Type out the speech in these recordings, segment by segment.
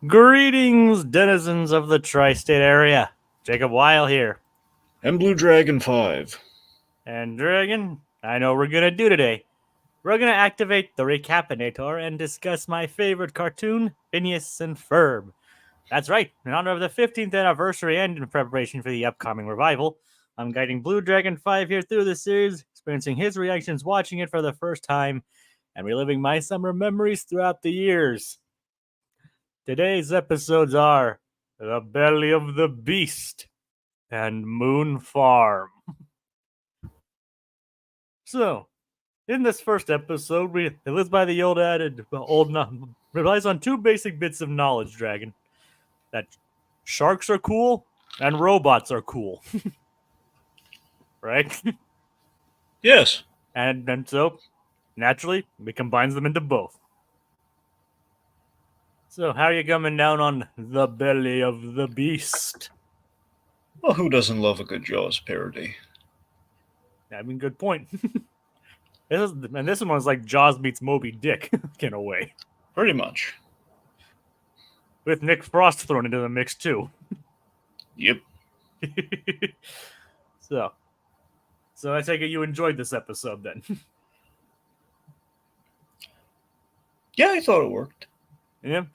Greetings, denizens of the tri-state area. Jacob Weil here. And Blue Dragon 5. And Dragon, I know what we're going to do today. We're going to activate the Racap-inator and discuss my favorite cartoon, Phineas and Ferb. That's right, in honor of the 15th anniversary and in preparation for the upcoming revival, I'm guiding Blue Dragon 5 here through the series, experiencing his reactions watching it for the first time, and reliving my summer memories throughout the years. Today's episodes are The Belly of the Beast and Moon Farm. So, in this first episode, it lives by the old adage, relies on two basic bits of knowledge, Dragon. That sharks are cool and robots are cool. Right? Yes. And so, naturally, it combines them into both. So, how are you coming down on The Belly of the Beast? Well, who doesn't love a good Jaws parody? I mean, good point. This one was like Jaws meets Moby Dick, in a way. Pretty much. With Nick Frost thrown into the mix, too. Yep. So I take it you enjoyed this episode, then. Yeah, I thought it worked. Yeah,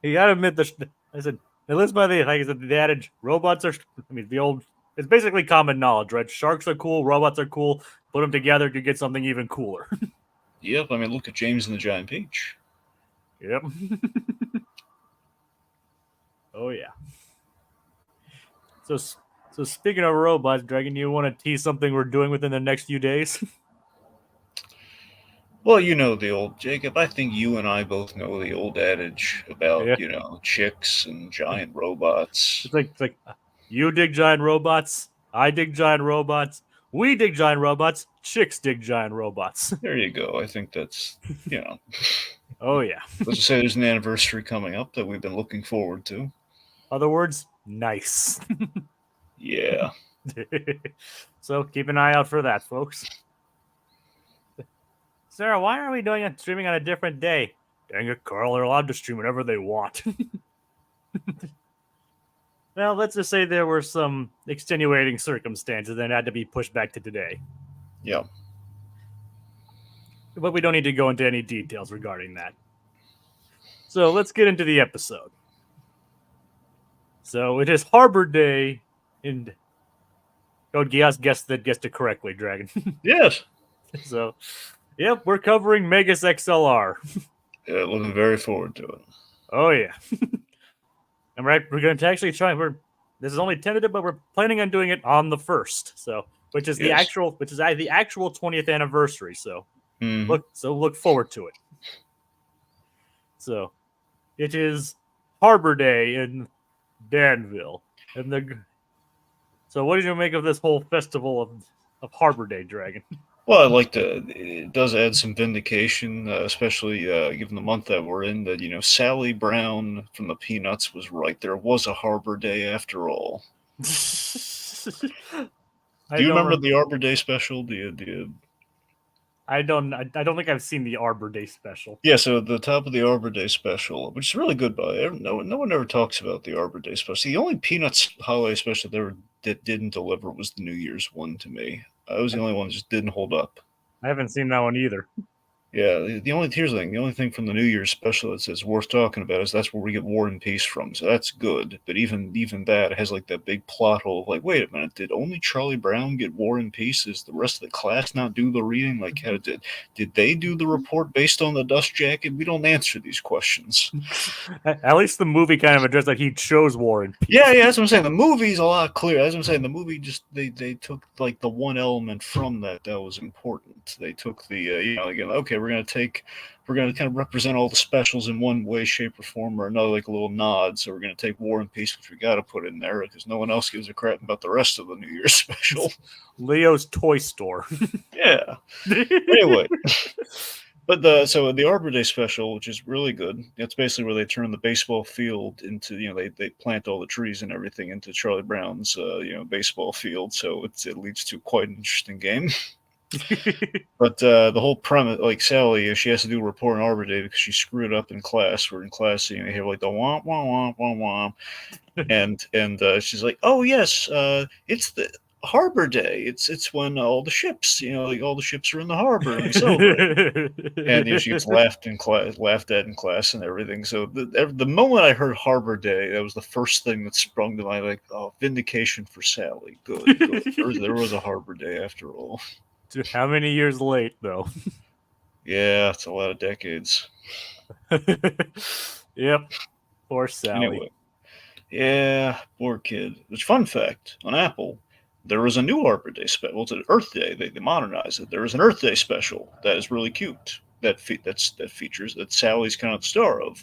you gotta admit, I said, it lives by the adage, robots are, it's basically common knowledge, right? Sharks are cool, robots are cool, put them together to get something even cooler. Yep, I mean, look at James and the Giant Peach. Yep. Oh, yeah. So speaking of robots, Dragon, you want to tease something we're doing within the next few days? Well, you know the old, Jacob, I think you and I both know the old adage about, Yeah. chicks and giant robots. It's like you dig giant robots, I dig giant robots, we dig giant robots, chicks dig giant robots. There you go. I think that's, Oh, yeah. let's just say there's an anniversary coming up that we've been looking forward to. Other words, nice. Yeah. So keep an eye out for that, folks. Sarah, why are we doing it streaming on a different day? Dang it, Carl, they're allowed to stream whenever they want. Well, let's just say there were some extenuating circumstances that had to be pushed back to today. Yeah. But we don't need to go into any details regarding that. So let's get into the episode. So it is Harbor Day in... Oh, guessed it correctly, Dragon. Yes. So, yep, we're covering Megas XLR. Yeah, looking very forward to it. Oh, yeah. I'm right. We're going to actually try. This is only tentative, but we're planning on doing it on the 1st. So, which is the actual 20th anniversary. So, look forward to it. So, it is Harbor Day in Danville, So, what did you make of this whole festival of Harbor Day, Dragon? Well, it does add some vindication, especially given the month that we're in, that, Sally Brown from the Peanuts was right. There was a Harbor Day after all. Do you remember the Arbor Day special? Do you? I don't think I've seen the Arbor Day special. Yeah, so at the top of the Arbor Day special, which is really good, no one ever talks about the Arbor Day special. The only Peanuts holiday special that didn't deliver was the New Year's one to me. I was the only one that just didn't hold up. I haven't seen that one either. Yeah, here's the thing. The only thing from the New Year's special that's worth talking about is that's where we get War and Peace from. So that's good. But even that has like that big plot hole of like, wait a minute, did only Charlie Brown get War and Peace? Is the rest of the class not do the reading? Like, how did they do the report based on the dust jacket? We don't answer these questions. At least the movie kind of addressed that he chose War and Peace. Yeah, that's what I'm saying. The movie's a lot clearer. That's what I'm saying. The movie just they took like the one element from that was important. They took the okay, we're gonna kind of represent all the specials in one way, shape, or form or another, like a little nod. So we're gonna take War and Peace, which we got to put in there because no one else gives a crap about the rest of the New Year's special. Leo's Toy Store. Yeah. Anyway, but the Arbor Day special, which is really good, it's basically where they turn the baseball field into they plant all the trees and everything into Charlie Brown's baseball field. So it leads to quite an interesting game. But the whole premise, like Sally, she has to do a report on Arbor Day because she screwed up in class. We're in class, you hear like the womp womp womp womp womp, and she's like, "Oh yes, it's the Harbor Day. It's when all the ships, like all the ships are in the harbor and we celebrate." And she gets laughed at in class and everything. So the moment I heard Harbor Day, that was the first thing that sprung to mind. Like, oh, vindication for Sally. Good, good. There was a Harbor Day after all. How many years late, though? Yeah, it's a lot of decades. Yep. Poor Sally. Anyway, yeah, poor kid. Which, fun fact, on Apple, there was a new Arbor Day special. Well, it's an Earth Day. They modernized it. There was an Earth Day special that is really cute. That features that Sally's kind of the star of.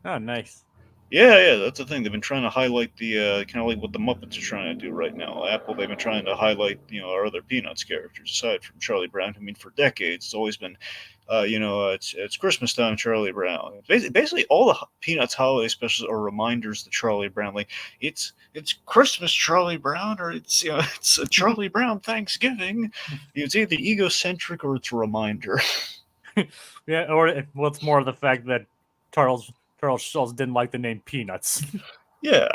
Oh, nice. Yeah, that's the thing. They've been trying to highlight the kind of like what the Muppets are trying to do right now. Apple, they've been trying to highlight our other Peanuts characters aside from Charlie Brown. I mean, for decades, it's always been, it's Christmas time, Charlie Brown. Basically, all the Peanuts holiday specials are reminders to Charlie Brown. Like it's Christmas, Charlie Brown, or it's it's a Charlie Brown Thanksgiving. It's either egocentric or it's a reminder. Yeah, or well, it's more of the fact that Charles Schultz didn't like the name Peanuts. Yeah.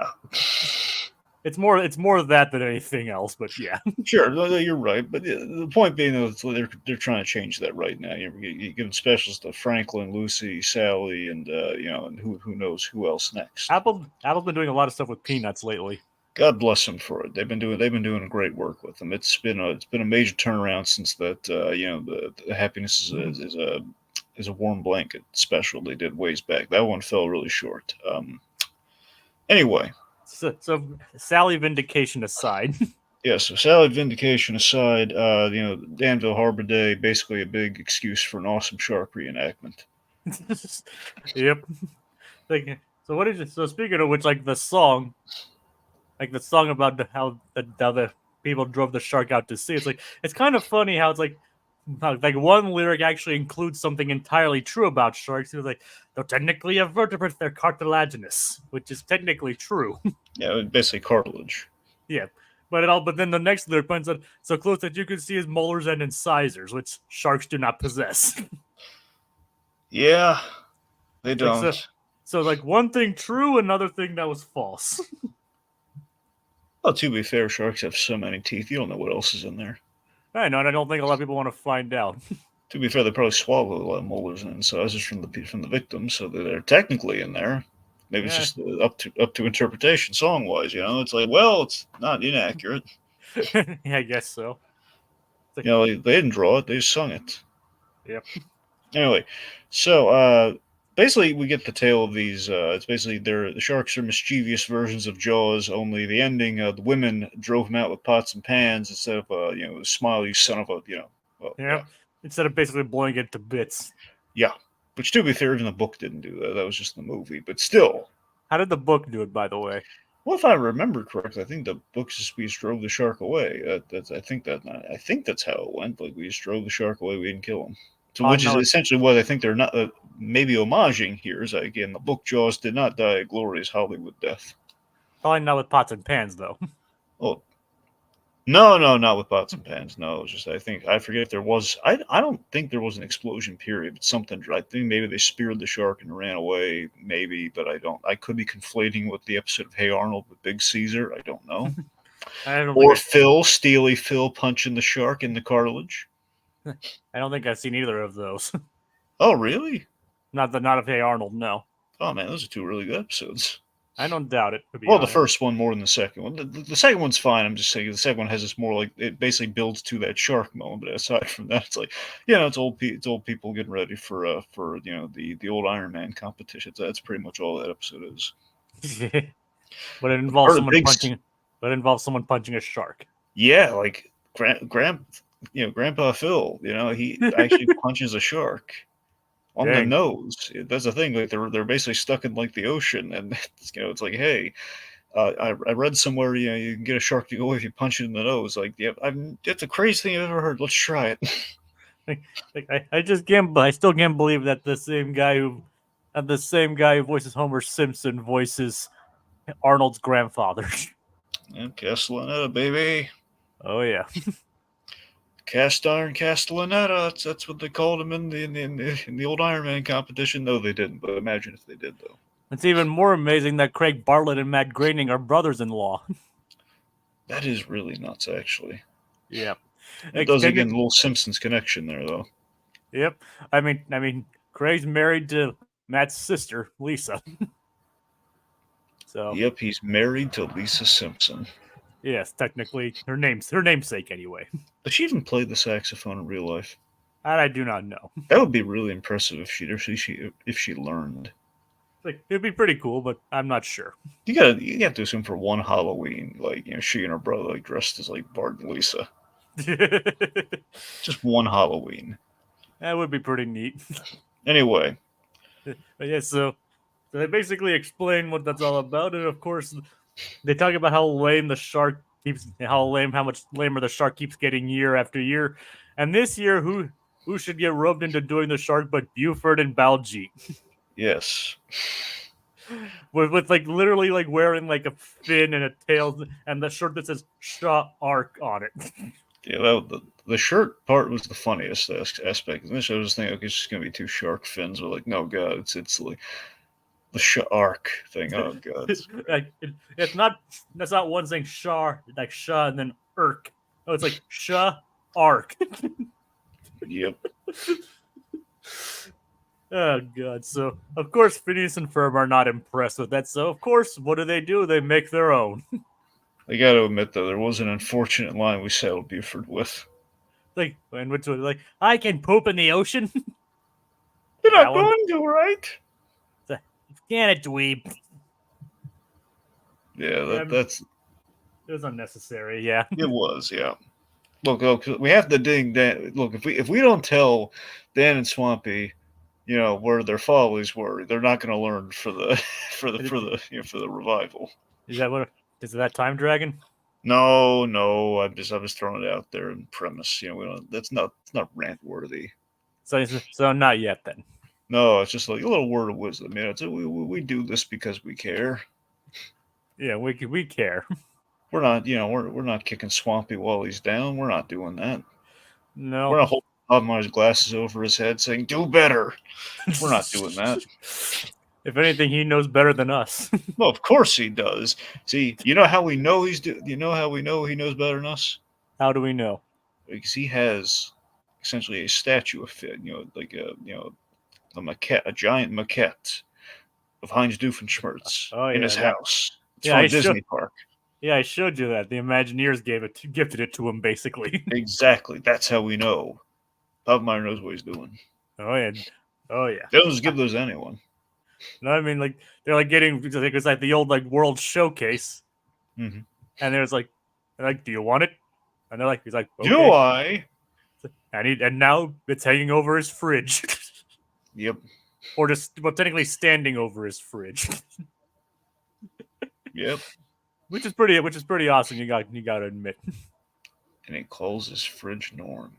It's more that than anything else, but yeah. Sure, you're right. But the point being, though, they're trying to change that right now. You're giving specials to Franklin, Lucy, Sally, and and who knows who else next. Apple's been doing a lot of stuff with Peanuts lately. God bless them for it. They've been doing great work with them. It's been a major turnaround since that. The happiness is a warm blanket special they did ways back. That one fell really short. Anyway. So Sally vindication aside. Yeah, so Sally vindication aside, Danville Harbor Day, basically a big excuse for an awesome shark reenactment. Yep. So what is it? So speaking of which, like the song about how the people drove the shark out to sea. It's kind of funny how it's like one lyric actually includes something entirely true about sharks. It's like, though technically a vertebrate, they're cartilaginous, which is technically true. Yeah, basically cartilage. Yeah, but then the next lyric points out so close that you can see his molars and incisors, which sharks do not possess. Yeah, they don't. So one thing true, another thing that was false. Well, to be fair, sharks have so many teeth, you don't know what else is in there. I know, and I don't think a lot of people want to find out. To be fair, they probably swallow a lot of molars and incisors from the victims, so they're technically in there. Maybe it's just up to interpretation, song wise. It's like, well, it's not inaccurate. Yeah, I guess so. They didn't draw it; they just sung it. Yep. Anyway, so basically, we get the tale of these. It's basically the sharks are mischievous versions of Jaws. Only the ending, the women drove them out with pots and pans instead of smile, you son of a Well, yeah. Instead of basically blowing it to bits. Yeah. Which, to be fair, even the book didn't do that. That was just the movie. But still. How did the book do it, by the way? Well, if I remember correctly, I think the book just we just drove the shark away. I think that's how it went. Like we just drove the shark away. We didn't kill him. So, which is essentially what I think they're not maybe homaging here. Is again, the book Jaws did not die a glorious Hollywood death. Probably not with pots and pans, though. Oh. No, not with pots and pans. No, just I forget if there was. I don't think there was an explosion period, but something. I think maybe they speared the shark and ran away. Maybe, but I don't. I could be conflating with the episode of Hey Arnold with Big Caesar. I don't know. Or Steely Phil punching the shark in the cartilage. I don't think I've seen either of those. Oh, really? Not of Hey Arnold. No. Oh man, those are two really good episodes. I don't doubt it. Well, honest. The first one more than the second one. The second one's fine. I'm just saying the second one has this more like it basically builds to that shark moment. But aside from that, it's like it's old people getting ready for the old Iron Man competition. That's pretty much all that episode is. But it involves someone punching a shark. Yeah, like Grandpa Phil. He actually punches a shark. On the nose. That's the thing. Like they're basically stuck in like the ocean, and it's like, hey, I read somewhere you can get a shark to go away if you punch it in the nose. Like, yeah, that's the craziest thing I've ever heard. Let's try it. I still can't believe that the same guy who voices Homer Simpson voices Arnold's grandfather. And Castellaneta, baby. Oh yeah. Cast iron Castellaneta. That's what they called him in the old Iron Man competition. No, they didn't. But imagine if they did, though. It's even more amazing that Craig Bartlett and Matt Groening are brothers-in-law. That is really nuts, actually. Yeah. It does again a little Simpsons connection there, though. Yep. I mean, Craig's married to Matt's sister, Lisa. So. Yep, he's married to Lisa Simpson. Yes, technically, her namesake anyway. Does she even play the saxophone in real life? That I do not know. That would be really impressive if she learned. Like, it'd be pretty cool, but I'm not sure. You have to assume for one Halloween, like she and her brother like dressed as like Bart and Lisa. Just one Halloween. That would be pretty neat. Anyway. But yeah, so they basically explain what that's all about, and of course, they talk about how much lamer the shark keeps getting year after year. And this year, who should get roped into doing the shark but Buford and Baljeet? Yes. with like literally like wearing like a fin and a tail and the shirt that says "Shaw Arc" on it. Yeah, the shirt part was the funniest aspect. Initially, I was thinking, okay, it's just gonna be two shark fins, but like, no, God, it's like the arc thing. Oh God, it's not. That's not one saying "Shaw" like "Shaw" and then "Irk." No, it's like "Shaw Arc." Yep. Oh God! So of course Phineas and Ferb are not impressed with that. So of course, what do? They make their own. I got to admit though, there was an unfortunate line we saddled Buford with. Like, and which was like, I can poop in the ocean. You're not going to, right? Can it, dweeb? Yeah, that's. It was unnecessary. Yeah, it was. Yeah. Look, we have to ding Dan. Look, if we don't tell Dan and Swampy, where their follies were, they're not going to learn for the revival. Is that Time Dragon? No, I was throwing it out there in premise. It's not rant worthy. So not yet then. No, it's just like a little word of wisdom. We do this because we care. Yeah, we care. We're not, we're not kicking Swampy while he's down. We're not doing that. No, we're not holding his glasses over his head saying "Do better." We're not doing that. If anything, he knows better than us. Well, of course he does. See, you know how we know you know how we know he knows better than us? How do we know? Because he has essentially a statue of it, like a maquette, a giant maquette of Heinz Doofenshmirtz in his house. It's from a Disney park. Yeah, I showed you that. The Imagineers gifted it to him, basically. Exactly. That's how we know. Bob Meyer knows what he's doing. Oh yeah. They don't just give those to anyone. No, I mean, like, they're like getting, it's like the old like World Showcase, mm-hmm. And they're like, do you want it? And they're like, he's like, okay. Do I? And now it's hanging over his fridge. Yep. Or just technically standing over his fridge. Yep. Which is pretty awesome. You got to admit. And he calls his fridge Norm.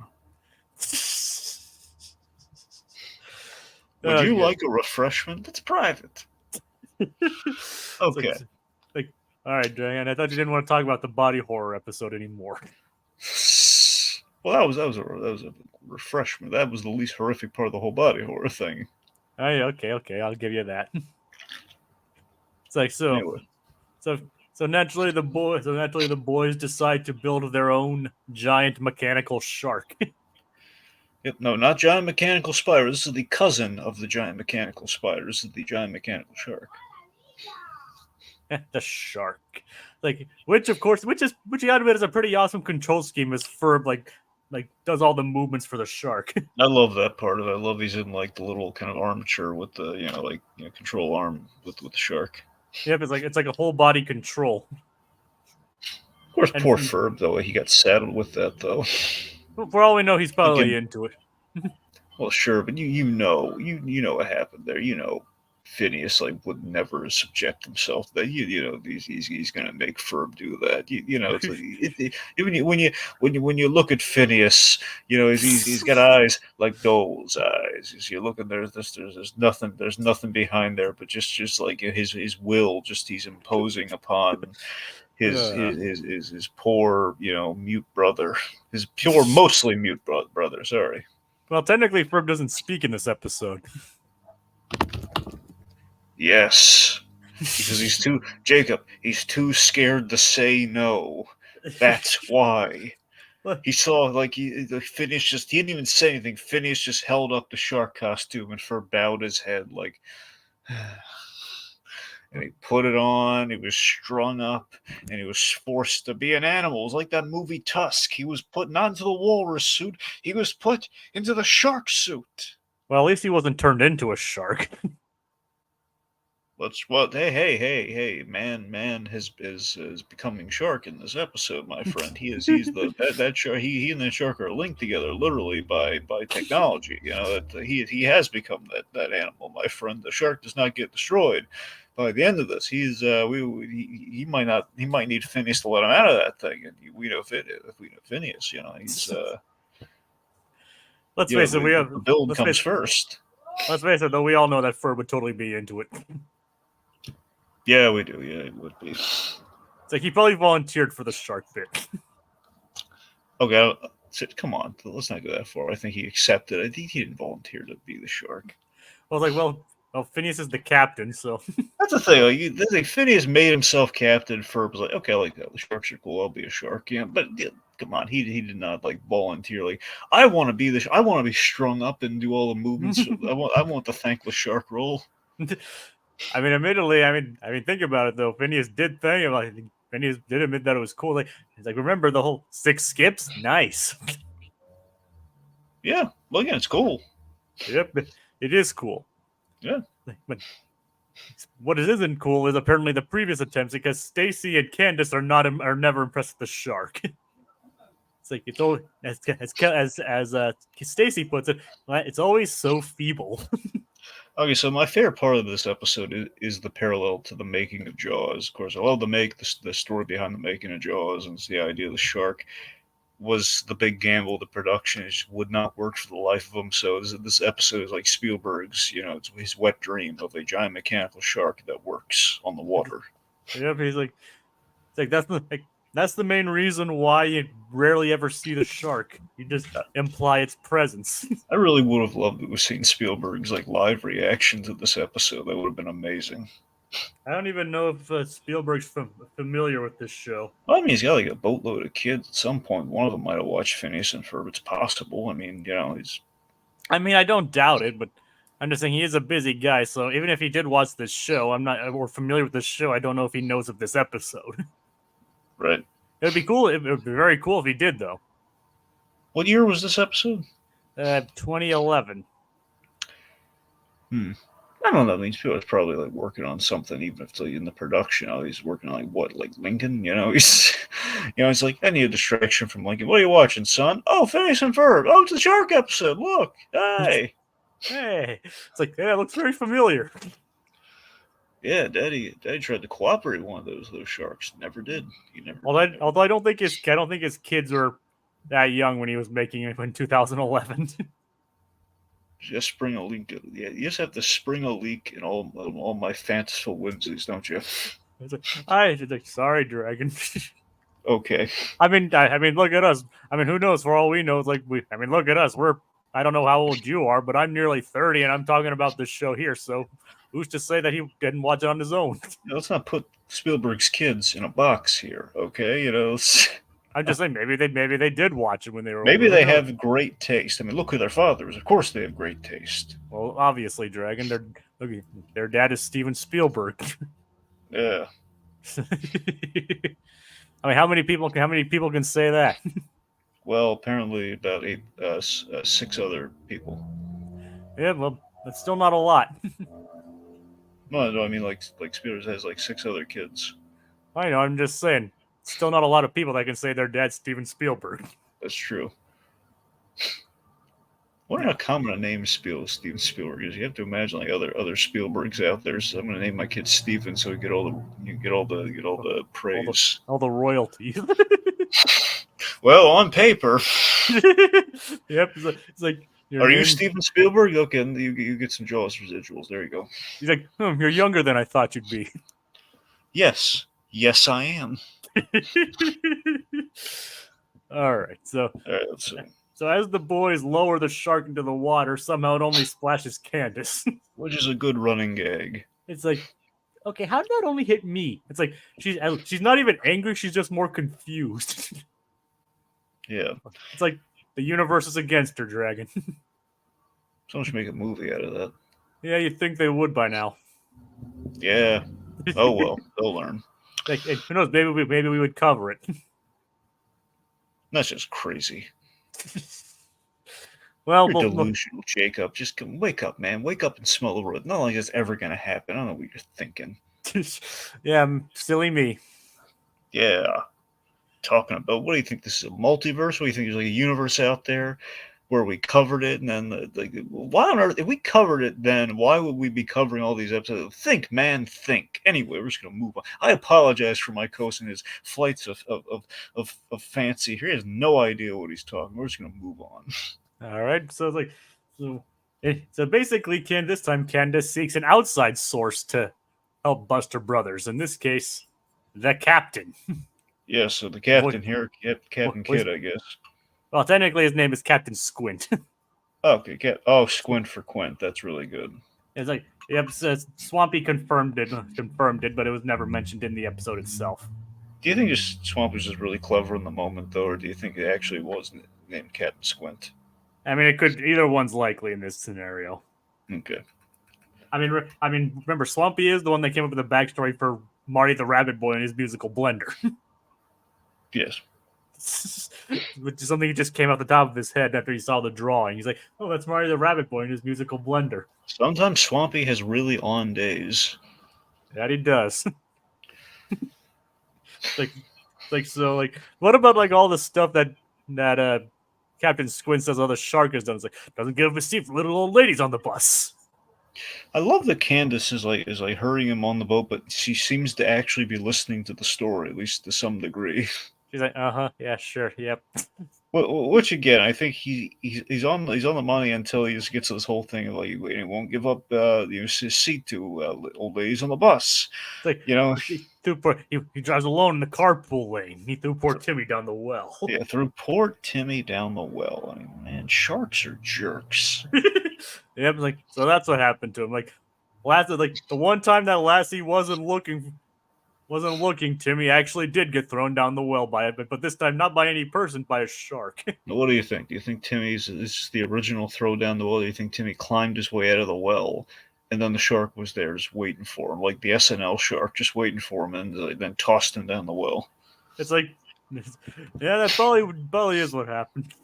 Would you like a refreshment? It's private. Okay. All right, Dragon. I thought you didn't want to talk about the body horror episode anymore. Well, that was a refreshment. That was the least horrific part of the whole body horror thing. Oh, yeah, okay, I'll give you that. It's like so. Anyway. So naturally the boys decide to build their own giant mechanical shark. Yep, no, not giant mechanical spider. This is the cousin of the giant mechanical spider. This is the giant mechanical shark. The shark, which you gotta admit is a pretty awesome control scheme. As Ferb like does all the movements for the shark. I love that part of it. I love he's in like the little kind of armature with the control arm with the shark. Yep, it's like a whole body control. Of course, poor Ferb though. He got saddled with that though. For all we know, he's probably into it. Well, sure, but you know what happened there. Phineas would never subject himself to that. He's gonna make Ferb do that. When you look at Phineas, he's got eyes like doll's eyes. You look at there's nothing behind there, but just like his will, just he's imposing upon his poor, mute brother, his pure, mostly mute brother. Sorry. Well, technically, Ferb doesn't speak in this episode. Yes, because he's too scared to say no. That's why. He saw, Phineas he didn't even say anything. Phineas just held up the shark costume and Ferb bowed his head and he put it on. He was strung up and he was forced to be an animal. It was like that movie Tusk. He was put not into the walrus suit. He was put into the shark suit. Well, at least he wasn't turned into a shark. Hey, man is becoming shark in this episode, my friend. He's that shark. He and that shark are linked together literally by technology. That he has become that animal, my friend. The shark does not get destroyed by the end of this. He might need Phineas to let him out of that thing, and we know Phineas. He's Let's face it, the build comes first. Let's face it, though, we all know that Ferb would totally be into it. Yeah, we do. Yeah, it would be. It's like he probably volunteered for the shark bit. Okay, come on. Let's not go that far. I think he accepted. I think he didn't volunteer to be the shark. Well, Phineas is the captain, so... That's the thing. Phineas made himself captain. Ferb was like, okay, I like that. The sharks are cool. I'll be a shark. Yeah, but come on. He did not volunteer. I want to be I want to be strung up and do all the movements. I want the thankless shark role. I mean, admittedly, think about it though. Phineas did Phineas did admit that it was cool. He's like, remember the whole 6 skips? Nice. Yeah, well, again, it's cool. Yep, it is cool. Yeah, but what isn't cool is apparently the previous attempts, because Stacy and Candace are never impressed with the shark. It's like it's always as Stacy puts it, it's always so feeble. Okay, so my favorite part of this episode is the parallel to the making of Jaws. Of course, I love the story behind the making of Jaws, and it's the idea of the shark was the big gamble. The production just would not work for the life of him. So this episode is like Spielberg's, it's his wet dream of a giant mechanical shark that works on the water. Yep, he's like, that's the main reason why you rarely ever see the shark. You just imply its presence. I really would have loved to have seen Spielberg's live reaction to this episode. That would have been amazing. I don't even know if Spielberg's familiar with this show. Well, I mean, he's got a boatload of kids. At some point, one of them might have watched Phineas and Ferb. It's possible. I mean, he's... I mean, I don't doubt it, but I'm just saying he is a busy guy. So even if he did watch this show, or familiar with this show, I don't know if he knows of this episode. Right. It'd be cool. It would be very cool if he did, though. What year was this episode? 2011. I don't know. I mean, Spielberg's probably working on something, even if it's in the production. He's working on Lincoln. He's, it's like, I need a distraction from Lincoln. What are you watching, son? Oh, Phineas and Ferb. Oh, it's the shark episode. Look, hey, hey. It's like, yeah, it looks very familiar. Yeah, Daddy tried to cooperate with one of those sharks. Never did. He never. Although I don't think his kids were that young when he was making it in 2011. Just spring a leak. Yeah, you just have to spring a leak in all my fanciful whimsies, don't you? It's like, sorry, Dragon. Okay. I mean, look at us. I mean, who knows? For all we know, look at us. I don't know how old you are, but I'm nearly 30, and I'm talking about this show here. So, who's to say that he didn't watch it on his own? Let's not put Spielberg's kids in a box here, okay? I'm just saying, maybe they did watch it when they were. Maybe they have great taste. I mean, look who their father is. Of course, they have great taste. Well, obviously, Dragon. Their dad is Steven Spielberg. Yeah. I mean, how many people can say that? Well, apparently about 6 other people. Yeah, well, that's still not a lot. No, I mean Spielberg has 6 other kids. I know. I'm just saying. Still not a lot of people that can say their dad's Steven Spielberg. That's true. Wonder how common a name Steven Spielberg is. You have to imagine other Spielbergs out there. So I'm going to name my kid Steven, so you get all the praise, all the royalties. Well, on paper. Yep, it's like. Are you Steven Spielberg? Okay, you get some Jaws residuals. There you go. He's like, you're younger than I thought you'd be. Yes, I am. All right, All right, let's see. so as the boys lower the shark into the water, somehow it only splashes Candace. Which is a good running gag. It's like, okay, how did that only hit me? It's like she's not even angry; she's just more confused. Yeah. It's like the universe is against her, Dragon. Someone should make a movie out of that. Yeah, you'd think they would by now. Yeah. Oh well, they'll learn. Like, who knows? Maybe we would cover it. That's just crazy. Well, You're delusional, Jacob. Just wake up, man. Wake up and smell the road. Not like it's ever gonna happen. I don't know what you're thinking. Yeah, silly me. Yeah. Talking about, what do you think, this is a multiverse? What do you think, there's like a universe out there where we covered it, and then why on earth, if we covered it, then why would we be covering all these episodes? Think, man, think. Anyway, we're just gonna move on. I apologize for my host and his flights of fancy. He has no idea what he's talking. We're just gonna move on. All right, so it's like, so basically, this time Candace seeks an outside source to help bust her brothers. In this case, the captain. Yeah, so the captain here, Captain Kidd, I guess. Well, technically, his name is Captain Squint. Okay, Squint for Quint. That's really good. It's like, yep, Swampy confirmed it, but it was never mentioned in the episode itself. Do you think just Swamp was just really clever in the moment, though, or do you think it actually was named Captain Squint? I mean, it could, either one's likely in this scenario. Okay. I mean, remember, Swampy is the one that came up with the backstory for Marty the Rabbit Boy and his musical Blender. Yes. Which is something he just came off the top of his head after he saw the drawing. He's like, oh, that's Marty the Rabbit Boy and his musical Blender. Sometimes Swampy has really on days. That he does. What about like all the stuff that Captain Squint says all the shark has done? It's like, doesn't give a seat for little old ladies on the bus. I love that Candace is like hurrying him on the boat, but she seems to actually be listening to the story, at least to some degree. She's like, yeah, sure, yep. Which again, I think he's on the money until he just gets to this whole thing of like he won't give up his seat to old ladies on the bus. It's like, he drives alone in the carpool lane. He threw poor Timmy down the well. Yeah, threw poor Timmy down the well. I mean, man, sharks are jerks. Yep, like, so that's what happened to him. Like, the one time that Lassie wasn't looking, Timmy actually did get thrown down the well by it, but this time not by any person, by a shark. What do you think? Do you think Timmy's is the original throw down the well? Do you think Timmy climbed his way out of the well, and then the shark was there just waiting for him, like the SNL shark, just waiting for him, and then tossed him down the well? It's like, yeah, that probably is what happened.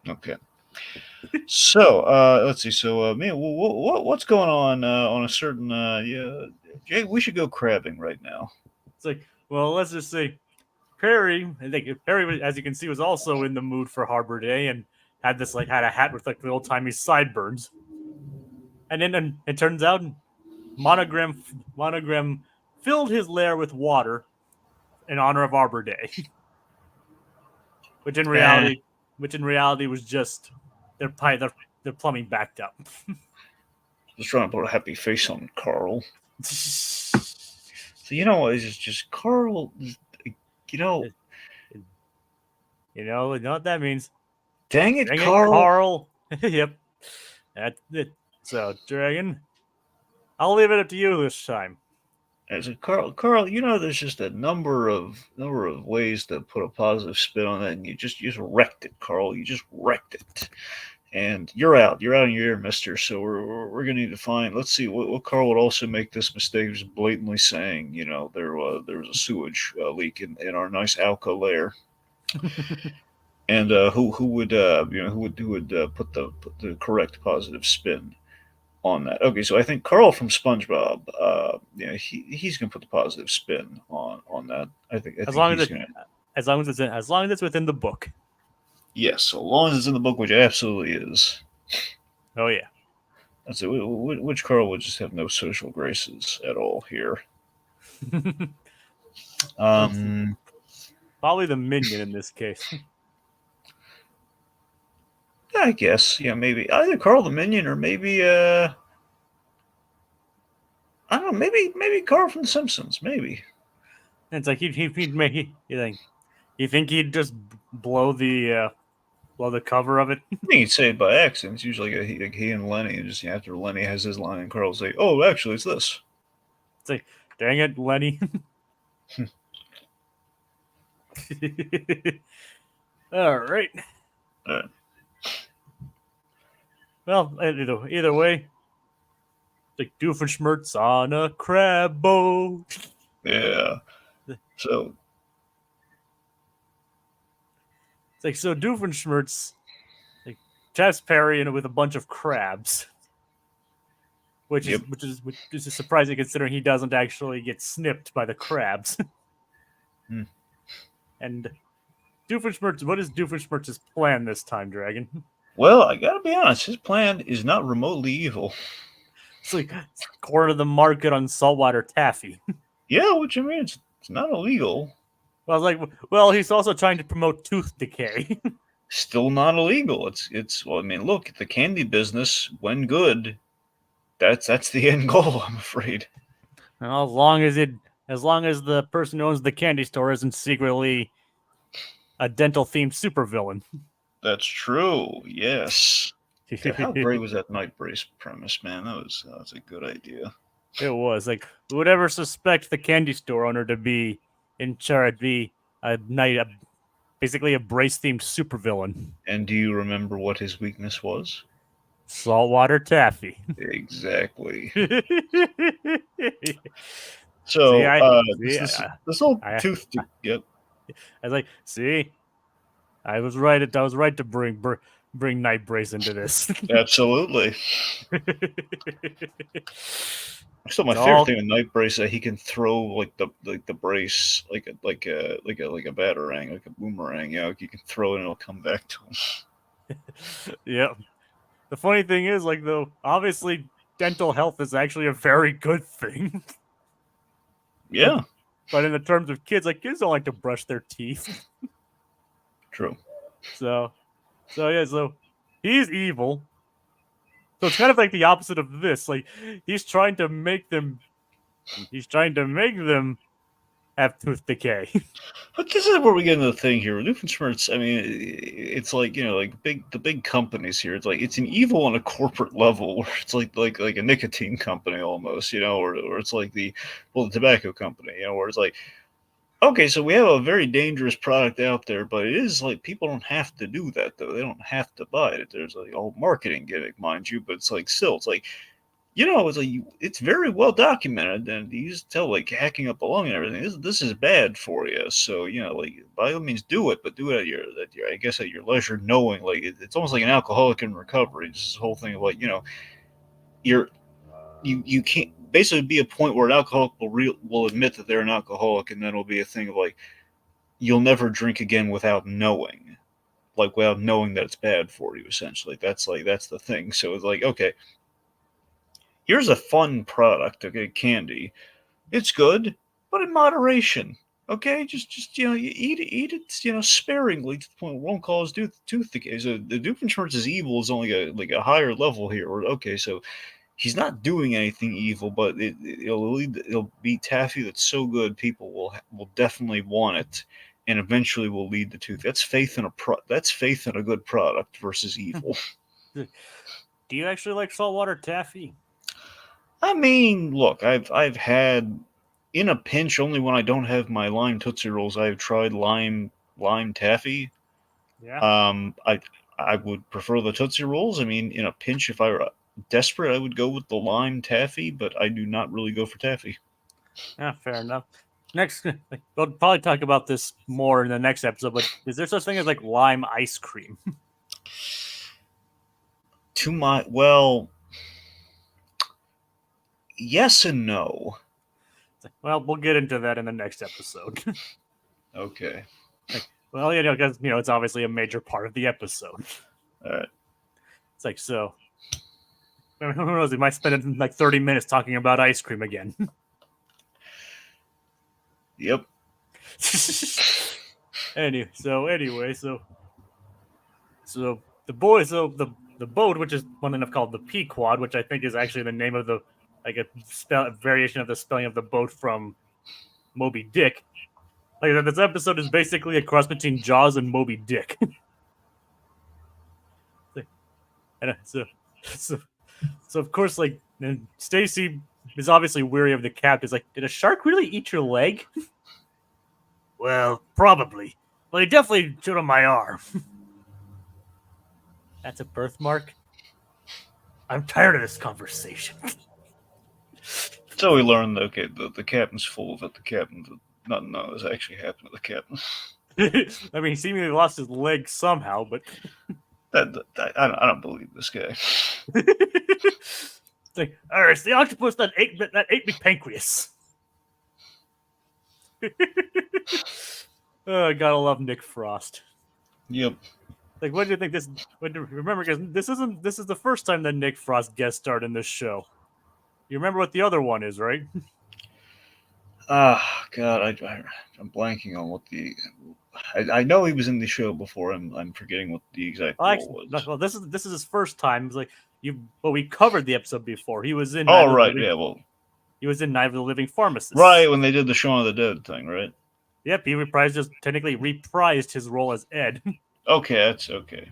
Okay. So let's see. So man, what's going on a certain Jay? We should go crabbing right now. It's like, well, let's just say Perry, I think Perry, as you can see, was also in the mood for Harbor Day and had a hat with like the old timey sideburns. And then it turns out Monogram filled his lair with water in honor of Arbor Day, which in reality was just their plumbing backed up. Just trying to put a happy face on Carl. So it's just Carl. You know what that means. Dang it, Carl. Yep. That's it. So, Dragon, I'll leave it up to you this time. As a Carl, there's just a number of ways to put a positive spin on it, and you just wrecked it, Carl. You just wrecked it. And you're out. You're out in your ear, mister. So we're gonna need to find. Let's see what Carl would also make this mistake, just blatantly saying, there was a sewage leak in our nice Alka lair, and who would put the correct positive spin on that? Okay, so I think Carl from SpongeBob, he's gonna put the positive spin on that. I think as long as it's within the book. Yes, so long as it's in the book, which it absolutely is. Oh, yeah. That's it. Which Carl would just have no social graces at all here. Probably the minion in this case. I guess, maybe either Carl the Minion or maybe I don't know, maybe Carl from The Simpsons, maybe. It's like he'd make you think he'd just blow the cover of it. I think he'd say it by accident. It's usually like he and Lenny. Just after Lenny has his line, and Carl will say, "Oh, actually, it's this." It's like, dang it, Lenny. All right. All right. Well, either way, like Doofenshmirtz on a crab boat. Yeah. So It's like, so Doofenshmirtz like traps Perry in with a bunch of crabs, which Yep. is surprising considering he doesn't actually get snipped by the crabs. Hmm. And Doofenshmirtz, what is Doofenshmirtz's plan this time, Dragon? well, I gotta be honest. His plan is not remotely evil. It's like corner the market on saltwater taffy. Yeah, which I mean, it's not illegal. I was like, well, he's also trying to promote tooth decay. Still not illegal. It's well, I mean, look, the candy business, when good, that's the end goal. I'm afraid. Well, as long as the person who owns the candy store isn't secretly a dental themed supervillain. That's true. Yes. God, how great was that night brace premise, man? That was a good idea. It was like, who would ever suspect the candy store owner to be in charge, be basically a brace themed supervillain? And do you remember what his weakness was? Saltwater taffy. Exactly. See, this whole tooth. Yep. I was like, see, I was right. I was right to bring Night Brace into this. Absolutely. So my favorite thing with Night Brace is that he can throw like the brace like a batarang, like a boomerang. You know, you can throw it and it'll come back to him. Yeah. The funny thing is, like, though, obviously, dental health is actually a very good thing. Yeah. But in the terms of kids, like, kids don't like to brush their teeth. True. So he's evil. So it's kind of like the opposite of this. Like, he's trying to make them have tooth decay. But this is where we get into the thing here. Doofenshmirtz, I mean, it's like, you know, like the big companies here. It's like it's an evil on a corporate level, where it's like a nicotine company almost, you know, or it's like the tobacco company, you know, where it's like, okay, so we have a very dangerous product out there, but it is like people don't have to do that though. They don't have to buy it. There's like a whole marketing gimmick, mind you, but it's like still, it's like, you know, it's like it's very well documented, and you just tell like hacking up a lung and everything. This is bad for you. So you know, like by all means, do it, but do it at your I guess at your leisure, knowing like it's almost like an alcoholic in recovery. Just this whole thing of like, you know, you can't basically be a point where an alcoholic will admit that they're an alcoholic, and then it'll be a thing of like you'll never drink again without knowing that it's bad for you. Essentially, that's the thing. So it's like, okay, here's a fun product, okay, candy. It's good, but in moderation. Okay, just you know, you eat it, you know, sparingly to the point it won't cause tooth decay. So the Doofenshmirtz's evil is only a higher level here. Where, okay, so he's not doing anything evil, but it'll be taffy that's so good people will definitely want it, and eventually will lead to tooth. That's faith in a good product versus evil. Do you actually like saltwater taffy? I mean, look, I've had in a pinch only when I don't have my lime Tootsie Rolls. I've tried lime taffy. Yeah. I would prefer the Tootsie Rolls. I mean, in a pinch, if I were desperate, I would go with the lime taffy, but I do not really go for taffy. Yeah, fair enough. Next, we'll probably talk about this more in the next episode, but is there such thing as like lime ice cream? Yes and no. Well, we'll get into that in the next episode. Okay. Well, you know, because you know it's obviously a major part of the episode. All right. It's like so. Who knows? We might spend like 30 minutes talking about ice cream again. Yep. Anyway, so the boat, which is one enough called the Pequod, which I think is actually the name of the a variation of the spelling of the boat from Moby Dick. Like this episode is basically a cross between Jaws and Moby Dick. And so of course, like, Stacy is obviously weary of the captain. Is like, did a shark really eat your leg? Well, probably. But he definitely chewed on my arm. That's a birthmark. I'm tired of this conversation. So we learned that, okay, the captain's full of it. The captain, nothing has actually happened to the captain. I mean, he seemingly lost his leg somehow, but I don't believe this guy. It's like, all right, it's the octopus that ate me pancreas. Oh, gotta love Nick Frost. Yep. Like, what do you think this? Remember, because this is the first time that Nick Frost guest starred in this show. You remember what the other one is, right? God, I'm blanking on what the. I know he was in the show before. I'm forgetting what the exact role was. Well, this is his first time. It's like but we covered the episode before. He was in. Oh right, yeah. Well, he was in Night of the Living Pharmacist. Right, when they did the Shaun of the Dead thing, right? Yep, he technically reprised his role as Ed. Okay, that's okay.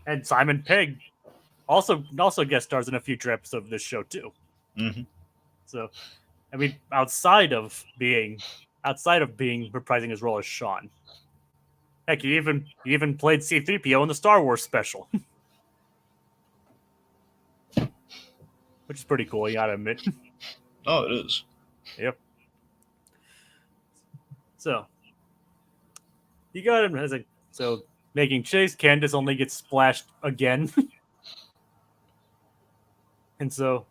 And Simon Pegg also guest stars in a future episode of this show too. Mm-hmm. So, I mean, outside of being reprising his role as Sean. Heck, he even played C-3PO in the Star Wars special. Which is pretty cool, you gotta admit. Oh, it is. Yep. So, you got him as making chase, Candace only gets splashed again. And so,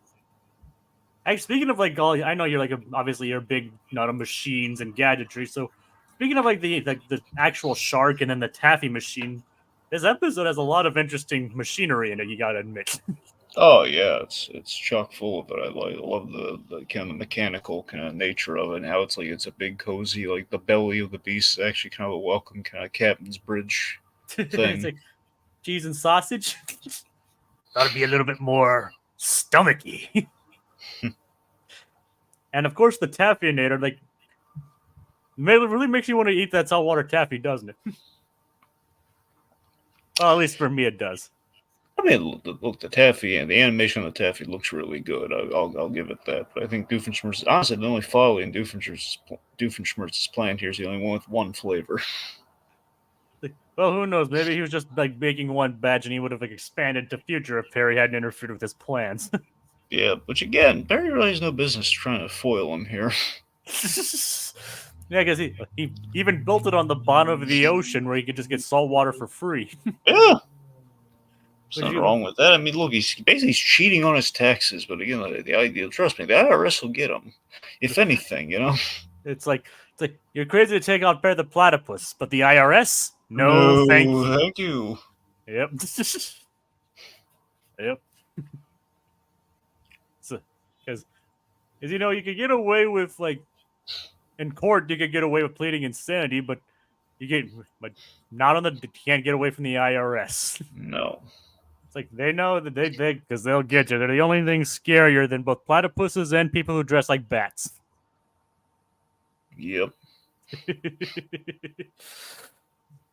speaking of like all, I know you're obviously you're a big nut of machines and gadgetry. So, speaking of like the actual shark and then the taffy machine, this episode has a lot of interesting machinery in it. You gotta admit. Oh yeah, it's chock full of it. I love the kind of mechanical kind of nature of it, and how it's a big cozy, like the belly of the beast is actually kind of a welcome kind of captain's bridge thing. It's like cheese and sausage. Gotta be a little bit more stomachy. And of course, the taffy-inator, like, really makes you want to eat that saltwater taffy, doesn't it? Well, at least for me, it does. I mean, look, the taffy and the animation on the taffy looks really good. I'll give it that. But I think Doofenshmirtz, honestly, the only folly in Doofenshmirtz's plan here is the only one with one flavor. Well, who knows? Maybe he was just like making one batch, and he would have expanded to future if Perry hadn't interfered with his plans. Yeah, which again, Barry really has no business trying to foil him here. Yeah, because he even built it on the bottom of the ocean where he could just get salt water for free. Yeah. There's nothing wrong with that. I mean, look, he's basically cheating on his taxes, but again, the idea, trust me, the IRS will get him. If anything, you know? It's like you're crazy to take out Bear the Platypus, but the IRS? No, thank you. Thank you. Yep. Yep. So, because you could get away with, like, in court, you could get away with pleading insanity, but you can't get away from the IRS. No. It's like they know that because they'll get you. They're the only thing scarier than both platypuses and people who dress like bats. Yep.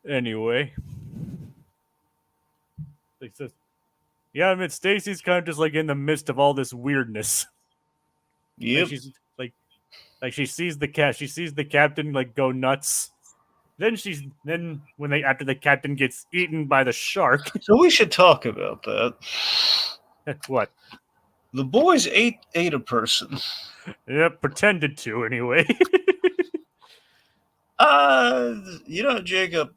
Anyway, yeah, I mean, Stacy's kind of just like in the midst of all this weirdness. Yep. Like she's like she sees the captain like go nuts. Then after the captain gets eaten by the shark. So we should talk about that. What? The boys ate a person. Yeah, pretended to anyway. Jacob.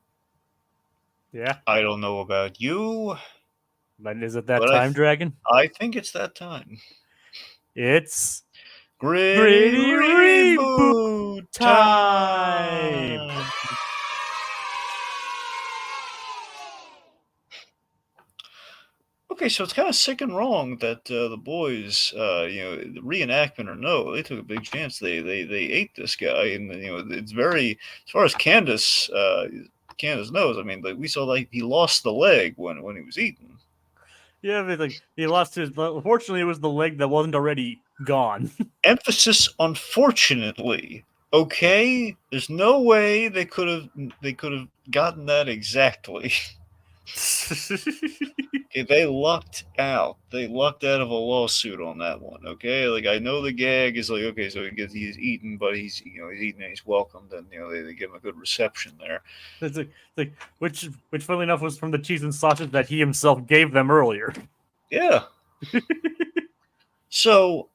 Yeah. I don't know about you. But is it that time, Dragon? I think it's that time. It's Gritty Reboot time! Okay, so it's kind of sick and wrong that the boys, the reenactment or no, they took a big chance. They ate this guy, and it's very, as far as Candace knows. I mean, like we saw, like he lost the leg when he was eaten. Yeah, but like he lost his. Unfortunately, it was the leg that wasn't already gone. Emphasis on fortunately. Okay, there's no way they could have gotten that exactly. Okay, they lucked out. They lucked out of a lawsuit on that one. Okay, like I know the gag is like, okay, so he's eaten, but he's he's eaten and he's welcomed, and they give him a good reception there. It's like which funnily enough was from the cheese and sausage that he himself gave them earlier. Yeah. So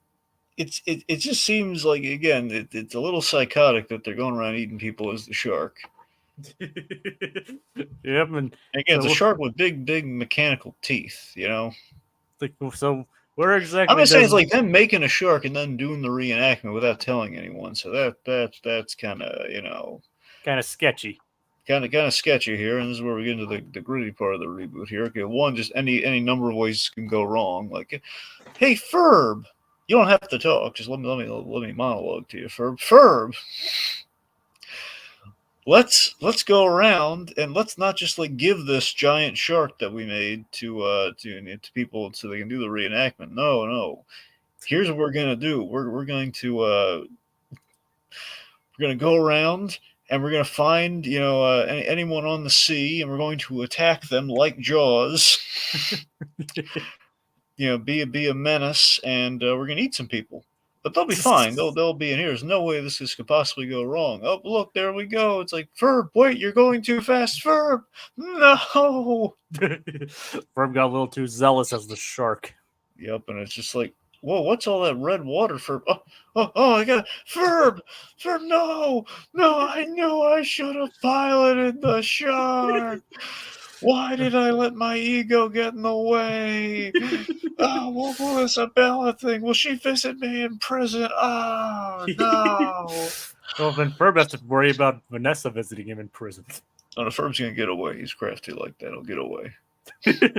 it just seems like, again, it's a little psychotic that they're going around eating people as the shark. Yep, and Again, it's a so shark with big mechanical teeth. so where I'm exactly not saying does it's like them making a shark and then doing the reenactment without telling anyone. So that's kind of kind of sketchy. kind of sketchy here, and this is where we get into the gritty part of the reboot here. Okay, one, just any number of ways can go wrong. Like, hey, Ferb, you don't have to talk. Just let me monologue to you, Ferb. Ferb, let's go around and let's not just like give this giant shark that we made to people so they can do the reenactment. No. Here's what we're gonna do. We're going to go around and we're going to find anyone on the sea, and we're going to attack them like Jaws. Be a menace, and we're going to eat some people. But they'll be fine. They'll be in here. There's no way this could possibly go wrong. Oh, look, there we go. It's like, Ferb, wait, you're going too fast, Ferb. No. Ferb got a little too zealous as the shark. Yep, and it's just like, whoa, what's all that red water, Ferb? Oh, I got Ferb, no, I knew I should have piloted the shark. Why did I let my ego get in the way? Oh, what will Isabella think? Will she visit me in prison? Oh, no. Well, then Ferb has to worry about Vanessa visiting him in prison. Oh, the Ferb's going to get away. He's crafty like that. He'll get away.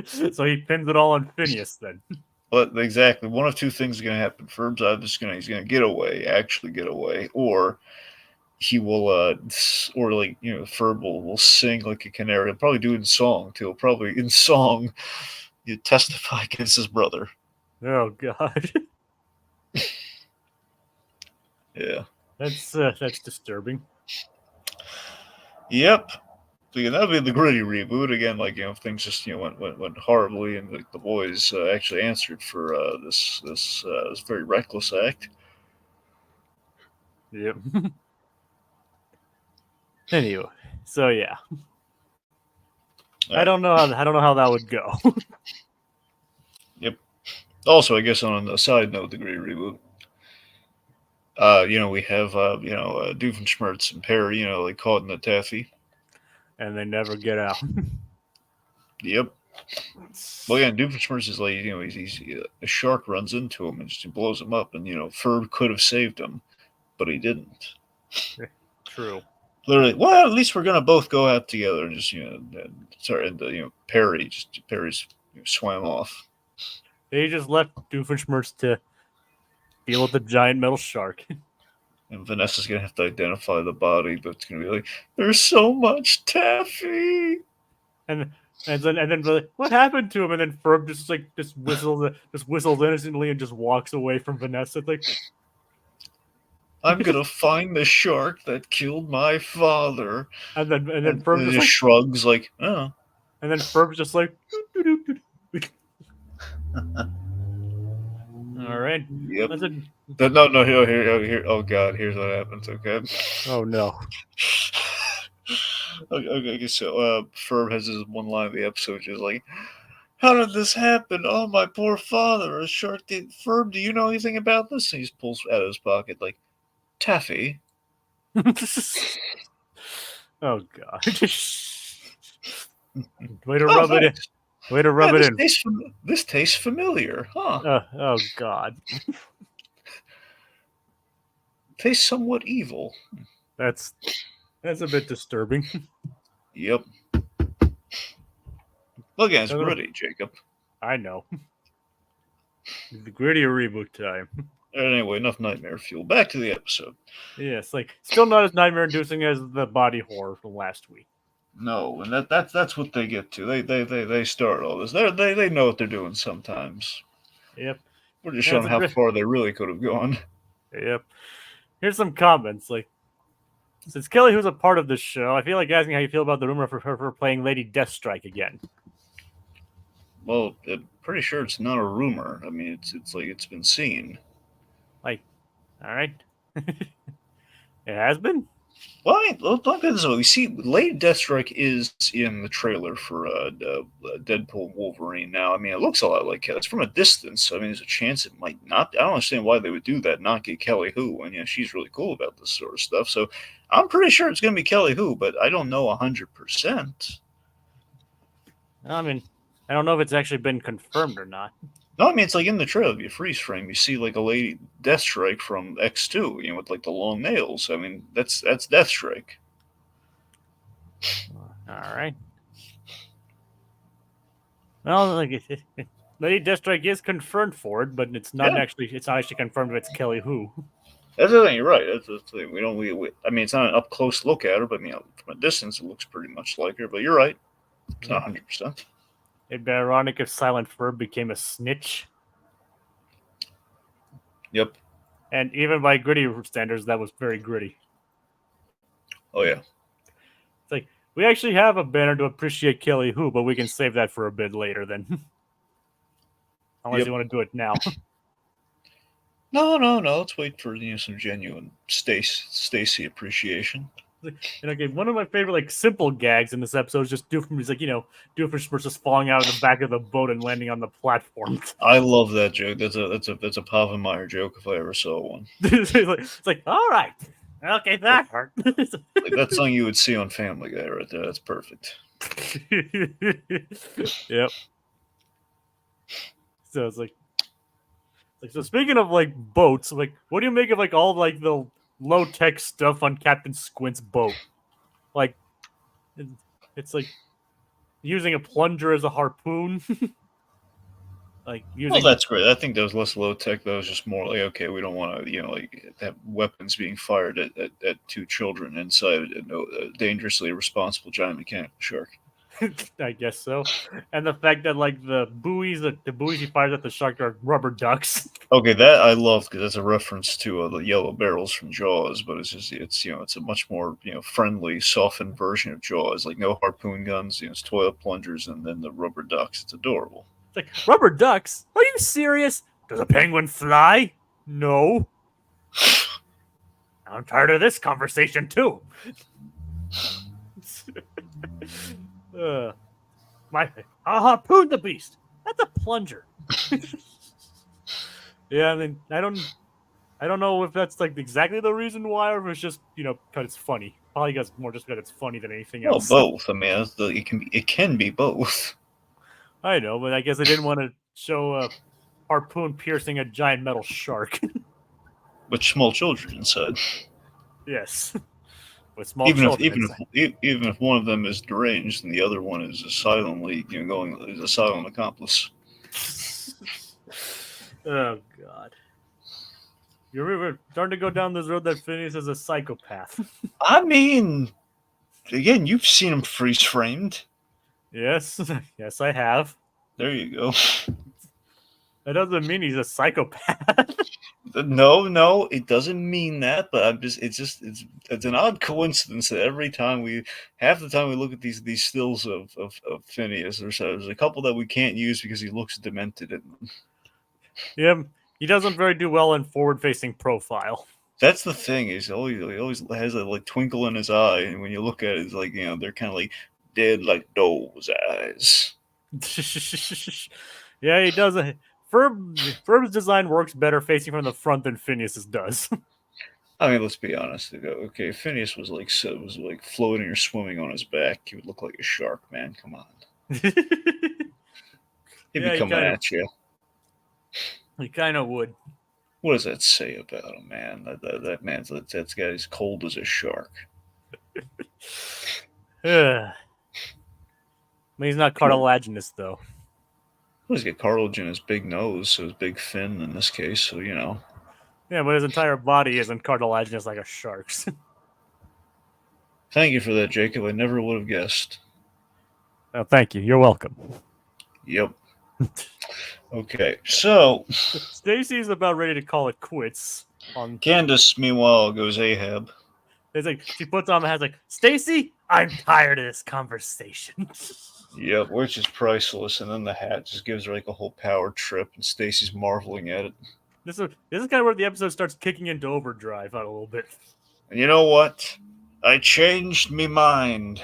So he pins it all on Phineas then. But exactly, one of two things is going to happen. Ferb's either he's going to get away, actually get away, or he will, Ferb will sing like a canary. He'll probably do it in song too. He'll probably in song, testify against his brother. Oh God. Yeah, that's disturbing. Yep. So yeah, that'll be the gritty reboot again. Like if things just went horribly, and the boys actually answered for this very reckless act. Yep. Anyway, so yeah, I don't know how that would go. Yep. Also, I guess on a side note, the gritty reboot. We have Doofenshmirtz and Perry, like caught in the taffy. And they never get out. Yep. Well, yeah, Doofenshmirtz is like, he's a shark runs into him and just blows him up, and Ferb could have saved him, but he didn't. True. Literally, well, at least we're gonna both go out together, and just Perry's swam off. They just left Doofenshmirtz to deal with the giant metal shark. And Vanessa's gonna have to identify the body, but it's gonna be like, there's so much taffy. And then like, what happened to him? And then Ferb just whistles innocently and just walks away from Vanessa. It's like, I'm gonna find the shark that killed my father. And then Ferb just shrugs like, oh. And then Ferb's just like, all right. Yep. No. Here. Oh God, here's what happens. Okay. Oh no. Okay. So Ferb has this one line of the episode, which is like, "How did this happen? Oh, my poor father! A shark did." Ferb, do you know anything about this? And he pulls out of his pocket like, taffy. Oh God. Way to rub it in. Way to rub it in. This tastes familiar, huh? Oh God. Tastes somewhat evil. That's a bit disturbing. Yep. Look at it's gritty, Jacob. I know. The gritty reboot time. Anyway, enough nightmare fuel. Back to the episode. Yes, like still not as nightmare-inducing as the body horror from last week. No, and that's what they get to. They start all this. They know what they're doing sometimes. Yep. We're just showing how far they really could have gone. Yep. Here's some comments. Like, Since Kelly Who's a part of this show, I feel like asking how you feel about the rumor for her playing Lady Deathstrike again. Well, I'm pretty sure it's not a rumor. I mean, it's like it's been seen. Like, all right, it has been. Well, I mean, look at this way. We see Lady Deathstrike is in the trailer for Deadpool and Wolverine now. I mean, it looks a lot like Kelly. It's from a distance. So, I mean, there's a chance it might not. I don't understand why they would do that, not get Kelly Who. And, she's really cool about this sort of stuff. So, I'm pretty sure it's going to be Kelly Who, but I don't know 100%. I mean, I don't know if it's actually been confirmed or not. No, I mean, it's like in the trailer, you freeze frame, you see like a Lady Deathstrike from X2, with like the long nails. I mean, that's Deathstrike. All right. Well, like Lady Deathstrike is confirmed for it, but it's not actually confirmed if it's Kelly Who. That's the thing. You're right. That's the thing. I mean, it's not an up close look at her, but from a distance, it looks pretty much like her. But you're right. It's not 100%. It'd be ironic if Silent Ferb became a snitch. Yep. And even by gritty standards, that was very gritty. Oh yeah. It's like we actually have a banner to appreciate Kelly Who, but we can save that for a bit later then. Unless you want to do it now. No. Let's wait for some genuine Stacy appreciation. And okay, one of my favorite simple gags in this episode is just Doofenshmirtz, Doofenshmirtz just falling out of the back of the boat and landing on the platform. I love that joke. That's a Povenmire joke if I ever saw one. It's like, all right, okay, that hurt. Like that's something you would see on Family Guy right there. That's perfect. Yep. So it's like so speaking of boats, what do you make of all the low-tech stuff on Captain Squint's boat? It's like using a plunger as a harpoon. Well, that's great. I think that was less low-tech. That was just more like, okay, we don't want to, have weapons being fired at two children inside a dangerously irresponsible giant mechanical shark. I guess so. And the fact that the buoys he fires at the shark are rubber ducks. Okay, that I love because that's a reference to the yellow barrels from Jaws, but it's a much more friendly, softened version of Jaws. Like no harpoon guns, it's toilet plungers and then the rubber ducks. It's adorable. It's like rubber ducks? Are you serious? Does a penguin fly? No. I'm tired of this conversation too. I'll harpoon the beast. That's a plunger. Yeah, I mean, I don't know if that's exactly the reason why, or if it's just because it's funny. Probably more just because it's funny than anything else. Well, both. I mean, it can be both. I know, but I guess I didn't want to show a harpoon piercing a giant metal shark with small children inside. Yes. With small children even if one of them is deranged and the other one is silently is a silent accomplice. Oh God! You're starting to go down this road that Phineas is a psychopath. I mean, again, you've seen him freeze framed. Yes, I have. There you go. That doesn't mean he's a psychopath. No, it doesn't mean that. But it's an odd coincidence that half the time we look at these stills of Phineas, there's a couple that we can't use because he looks demented in them. Yeah, he doesn't do well in forward-facing profile. That's the thing. He always has a twinkle in his eye, and when you look at it, it's they're kind of dead like those eyes. Yeah, he does. Ferb's design works better facing from the front than Phineas's does. I mean, let's be honest. Okay, Phineas was floating or swimming on his back. He would look like a shark, man. Come on. He'd be coming at you. He kind of would. What does that say about him, man? That man's that's guy is cold as a shark. I mean, he's not cartilaginous, though. Well, he's got cartilage in his big nose, so his big fin in this case, so Yeah, but his entire body isn't cartilaginous like a shark's. Thank you for that, Jacob. I never would have guessed. Oh, thank you. You're welcome. Yep. Okay, so Stacy's about ready to call it quits. Candace, meanwhile, goes Ahab. It's like she puts on the hat, like, Stacy, I'm tired of this conversation. Yep, which is priceless. And then the hat just gives her like a whole power trip, and Stacy's marveling at it. This is kind of where the episode starts kicking into overdrive on a little bit. And you know what? I changed me mind.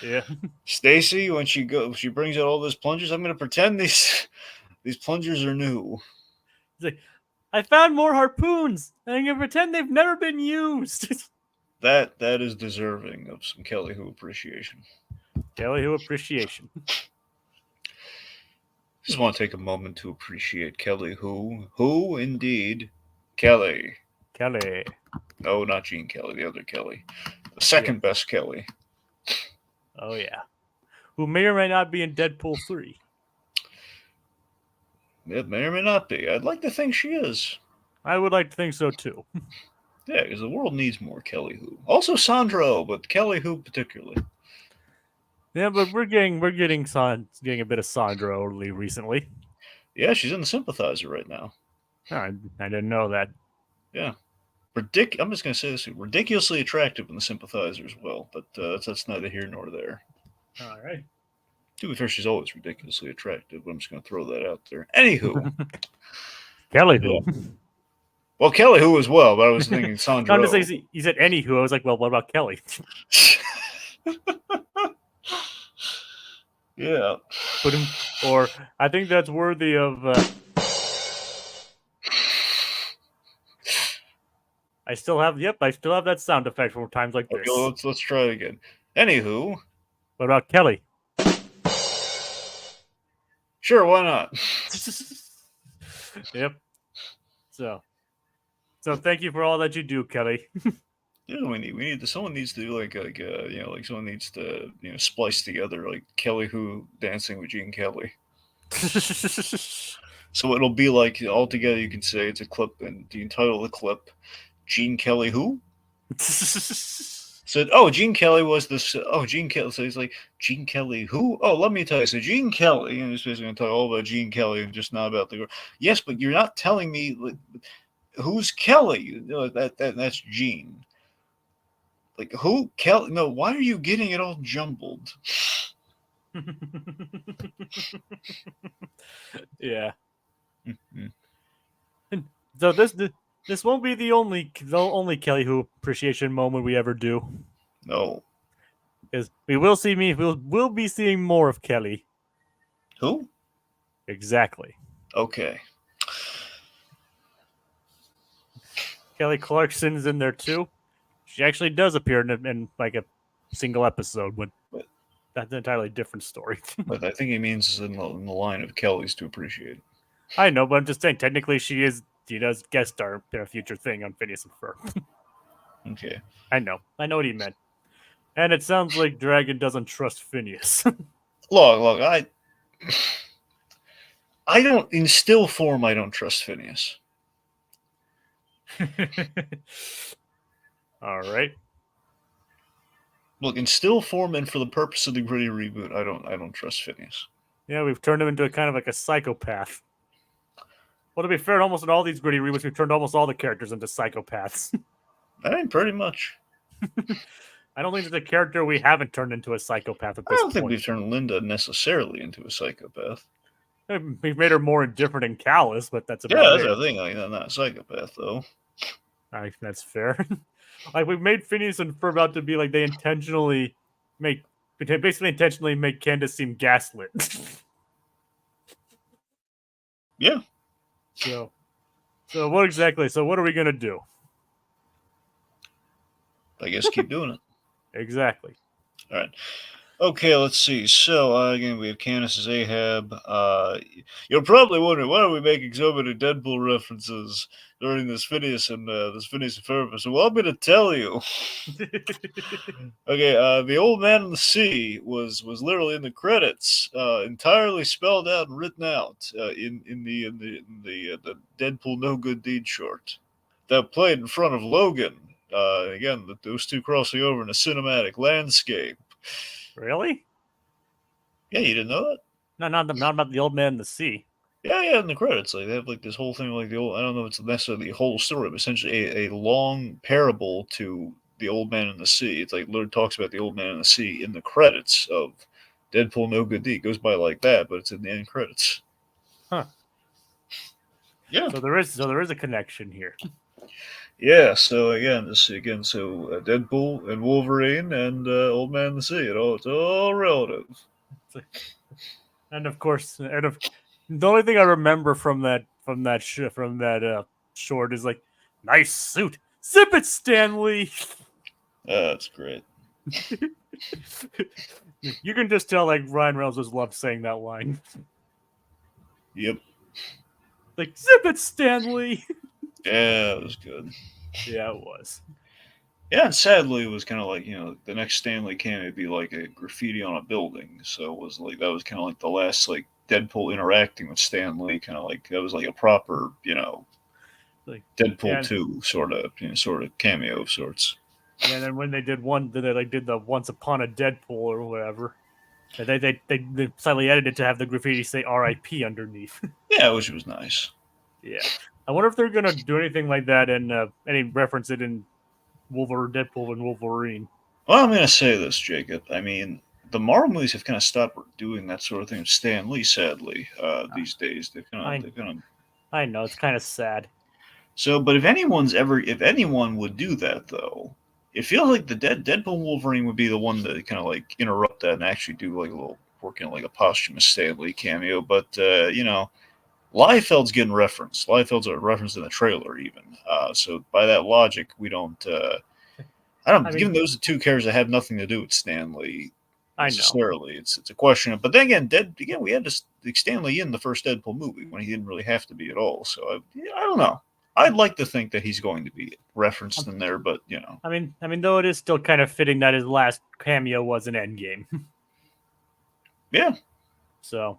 Yeah. Stacy, when she brings out all those plungers, I'm gonna pretend these plungers are new. It's like, I found more harpoons, and I'm gonna pretend they've never been used. That is deserving of some Kelly Who appreciation. Kelly Who appreciation. Just want to take a moment to appreciate Kelly Who indeed, Kelly. Kelly. No, not Gene Kelly, the other Kelly. The second best Kelly. Oh, yeah. Who may or may not be in Deadpool 3. It may or may not be. I'd like to think she is. I would like to think so, too. Yeah, because the world needs more Kelly Who. Also Sandro, but Kelly Who particularly. Yeah, but we're getting a bit of Sandra recently. Yeah, she's in the Sympathizer right now. Oh, I didn't know that. Yeah. I'm just going to say this, ridiculously attractive in the Sympathizer as well, but that's neither here nor there. All right. To be fair, she's always ridiculously attractive, but I'm just going to throw that out there. Anywho. Kelly Who. Yeah. Well, Kelly Who as well, but I was thinking Sandro. I'm just saying, he said anywho. I was like, well, what about Kelly? Yeah. Or I think that's worthy of. I still have that sound effect from times like this. Okay, let's try it again. Anywho, what about Kelly? Sure, why not? Yep. So thank you for all that you do, Kelly. Yeah, we need someone needs to do someone needs to splice together like Kelly Who dancing with Gene Kelly. So it'll be like all together. You can say it's a clip, and the entitle of the clip, Gene Kelly Who. Said, oh, Gene Kelly was this. Oh, Gene Kelly. So he's like, Gene Kelly Who? Oh, let me tell you. So Gene Kelly, and he's basically going to talk all about Gene Kelly and just not about the girl. Yes, but you're not telling me who's Kelly. That's Gene. Like, who? Kelly? No, why are you getting it all jumbled? Yeah. So this won't be the only Kelly Who appreciation moment we ever do. No. Because we'll be seeing more of Kelly. Who? Exactly. Okay. Kelly Clarkson's in there too. She actually does appear in like a single episode, but that's an entirely different story. But I think he means in the line of Kelly's to appreciate. I know, but I'm just saying technically she does guest star in a future thing on Phineas and Ferb. Okay. I know what he meant. And it sounds like Dragon doesn't trust Phineas. Look, I don't, in still form, I don't trust Phineas. All right. Look, in still form and for the purpose of the gritty reboot, I don't trust Phineas. Yeah, we've turned him into a kind of like a psychopath. Well, to be fair, almost in all these gritty reboots, we've turned almost all the characters into psychopaths. I mean, pretty much. I don't think there's a character we haven't turned into a psychopath at this point. I don't think we've turned Linda necessarily into a psychopath. We've made her more indifferent and callous, but that's about it. Yeah, that's the thing. I'm not a psychopath, though. I think that's fair. Like, we've made Phineas and Ferb out to be like they intentionally make Candace seem gaslit. Yeah. So what exactly? So what are we gonna do? I guess keep doing it. Exactly. All right. Okay, let's see. So, again, we have Candace as Ahab. You're probably wondering, why are we making so many Deadpool references during this Phineas and Ferb? So, well, I'm going to tell you. Okay, the old man in the sea was literally in the credits, entirely spelled out and written out in the Deadpool No Good Deed short that played in front of Logan. Again, those two crossing over in a cinematic landscape. Really? Yeah, you didn't know that? No, not about the old man in the sea. Yeah, in the credits, like they have like this whole thing, like the old. I don't know if it's necessarily the whole story, but essentially a long parable to the Old Man in the Sea. It's like literally talks about the Old Man in the Sea in the credits of Deadpool No Good Deed. It goes by like that, but it's in the end credits. Huh. Yeah, So there is a connection here. yeah. So Deadpool and Wolverine and Old Man in the Sea. It's all relative. And of course, the only thing I remember from that short is like, nice suit, zip it, Stanley. That's great. You can just tell like Ryan Reynolds just loved saying that line. Yep. Like, zip it, Stanley. Yeah, it was good. Yeah, it was. Yeah, and sadly, it was kind of like the next Stanley cameo would be like a graffiti on a building. So it was like that was kind of like the last like Deadpool interacting with Stanley, kind of like that was like a proper Like, Deadpool and 2 sort of cameo of sorts. and then when they did the Once Upon a Deadpool or whatever, they slightly edited to have the graffiti say R.I.P. underneath. Yeah, which was nice. Yeah, I wonder if they're gonna do anything like that and any reference it in Deadpool and Wolverine. Well, I'm gonna say this, Jacob. I mean, the Marvel movies have kind of stopped doing that sort of thing with Stan Lee. Sadly, these days I they've kind of. I know it's kind of sad. So, but if anyone would do that though, it feels like the Deadpool Wolverine would be the one to kind of like interrupt that and actually do like a little working like a posthumous Stan Lee cameo. But Liefeld's getting referenced. Liefeld's a reference in the trailer even. So by that logic, we don't. I don't. I mean, Given those are two characters that have nothing to do with Stan Lee I know. necessarily, it's a question of. But then again, we had to stick Stan Lee in the first Deadpool movie when he didn't really have to be at all. So I don't know. I'd like to think that he's going to be referenced in there, but Though it is still kind of fitting that his last cameo was an Endgame. yeah. So,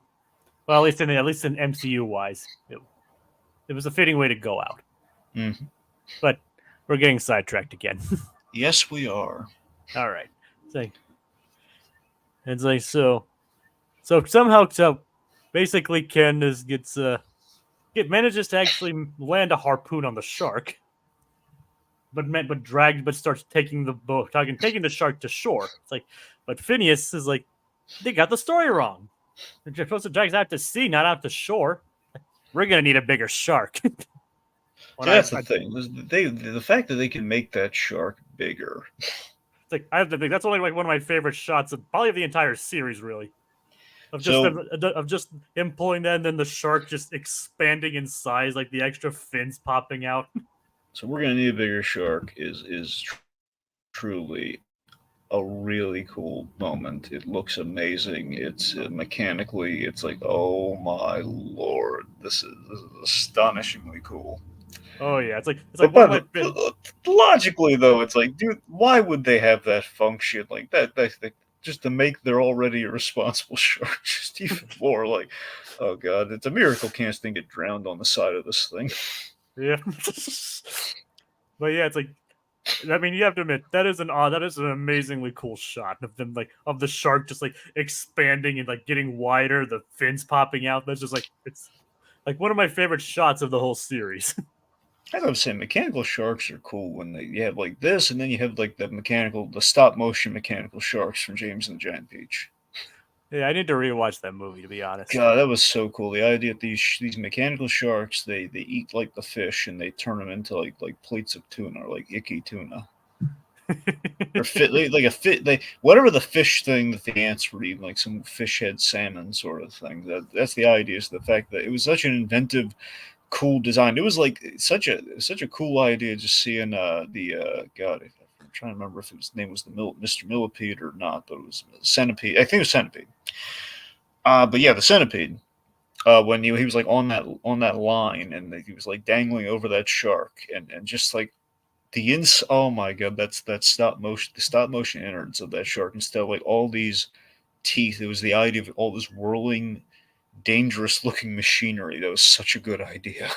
well, at least in MCU wise, it was a fitting way to go out. Mm-hmm. But we're getting sidetracked again. Yes, we are. All right. It's like so basically Ken manages to actually land a harpoon on the shark, but starts taking the shark to shore. It's like, but Phineas is like, they got the story wrong. They're supposed to drag out to sea, not out to shore. We're gonna need a bigger shark. That's the thing. The fact that they can make that shark bigger. It's like I have to think that's only like one of my favorite shots of probably the entire series, really. Of just him pulling that and then the shark just expanding in size, like the extra fins popping out. So we're gonna need a bigger shark is truly a really cool moment. It looks amazing. It's mechanically, it's like, oh my lord, this is astonishingly cool. Oh yeah, it's like logically though, it's like, dude, why would they have that function like that? Just to make their already irresponsible shark just even more like, oh god, it's a miracle can't thing get drowned on the side of this thing. Yeah. But yeah, it's like, I mean, you have to admit that is an amazingly cool shot of them of the shark just like expanding and like getting wider, the fins popping out. That's just like it's like one of my favorite shots of the whole series. I gotta say, mechanical sharks are cool when you have like this, and then you have like the stop motion mechanical sharks from James and the Giant Peach. Yeah, I need to rewatch that movie to be honest. God, that was so cool. The idea that these mechanical sharks they eat like the fish and they turn them into like plates of tuna or like icky tuna. Or whatever the fish thing that the ants were eating, like some fish head salmon sort of thing. That's the idea. Is the fact that it was such an inventive, cool design. It was like such a cool idea just seeing God. I'm trying to remember if his name was Mr. Millipede or not, but it was Centipede. I think it was Centipede. But yeah, the Centipede. When he was like on that line and he was like dangling over that shark and just like oh my god, that's the stop motion innards of that shark instead of like all these teeth. It was the idea of all this whirling, dangerous looking machinery. That was such a good idea.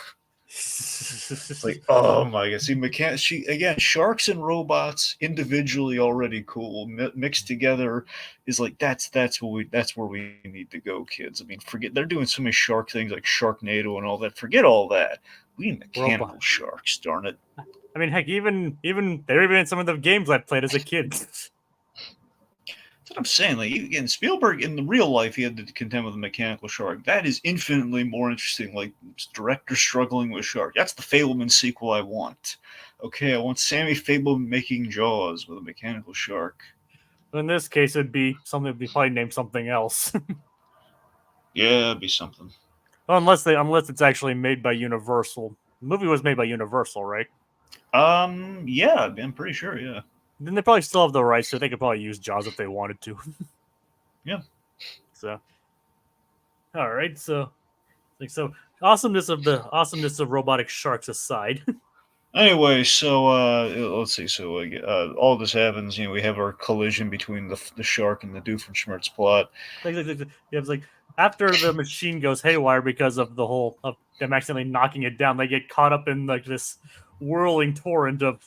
It's like, oh my god! See, sharks and robots individually already cool. Mixed together is like that's where we need to go, kids. I mean, forget they're doing so many shark things like Sharknado and all that. Forget all that. We need mechanical Robot. sharks. Darn it! I mean, heck, even they're even in some of the games I played as a kid. That's what I'm saying. Like again, Spielberg in the real life, he had to contend with a mechanical shark. That is infinitely more interesting. Like director struggling with shark. That's the Fableman sequel I want. Okay, I want Sammy Fableman making Jaws with a mechanical shark. In this case, it'd be something that'd be probably named something else. Yeah, it'd be something. Well, unless it's actually made by Universal. The movie was made by Universal, right? Yeah, I'm pretty sure. Yeah. Then they probably still have the rights, so they could probably use Jaws if they wanted to. Yeah. So, all right. So awesomeness of robotic sharks aside. Anyway, so let's see. So all this happens. You know, we have our collision between the shark and the Doofenshmirtz plot. It's like after the machine goes haywire because of the whole of them accidentally knocking it down, they get caught up in like this whirling torrent of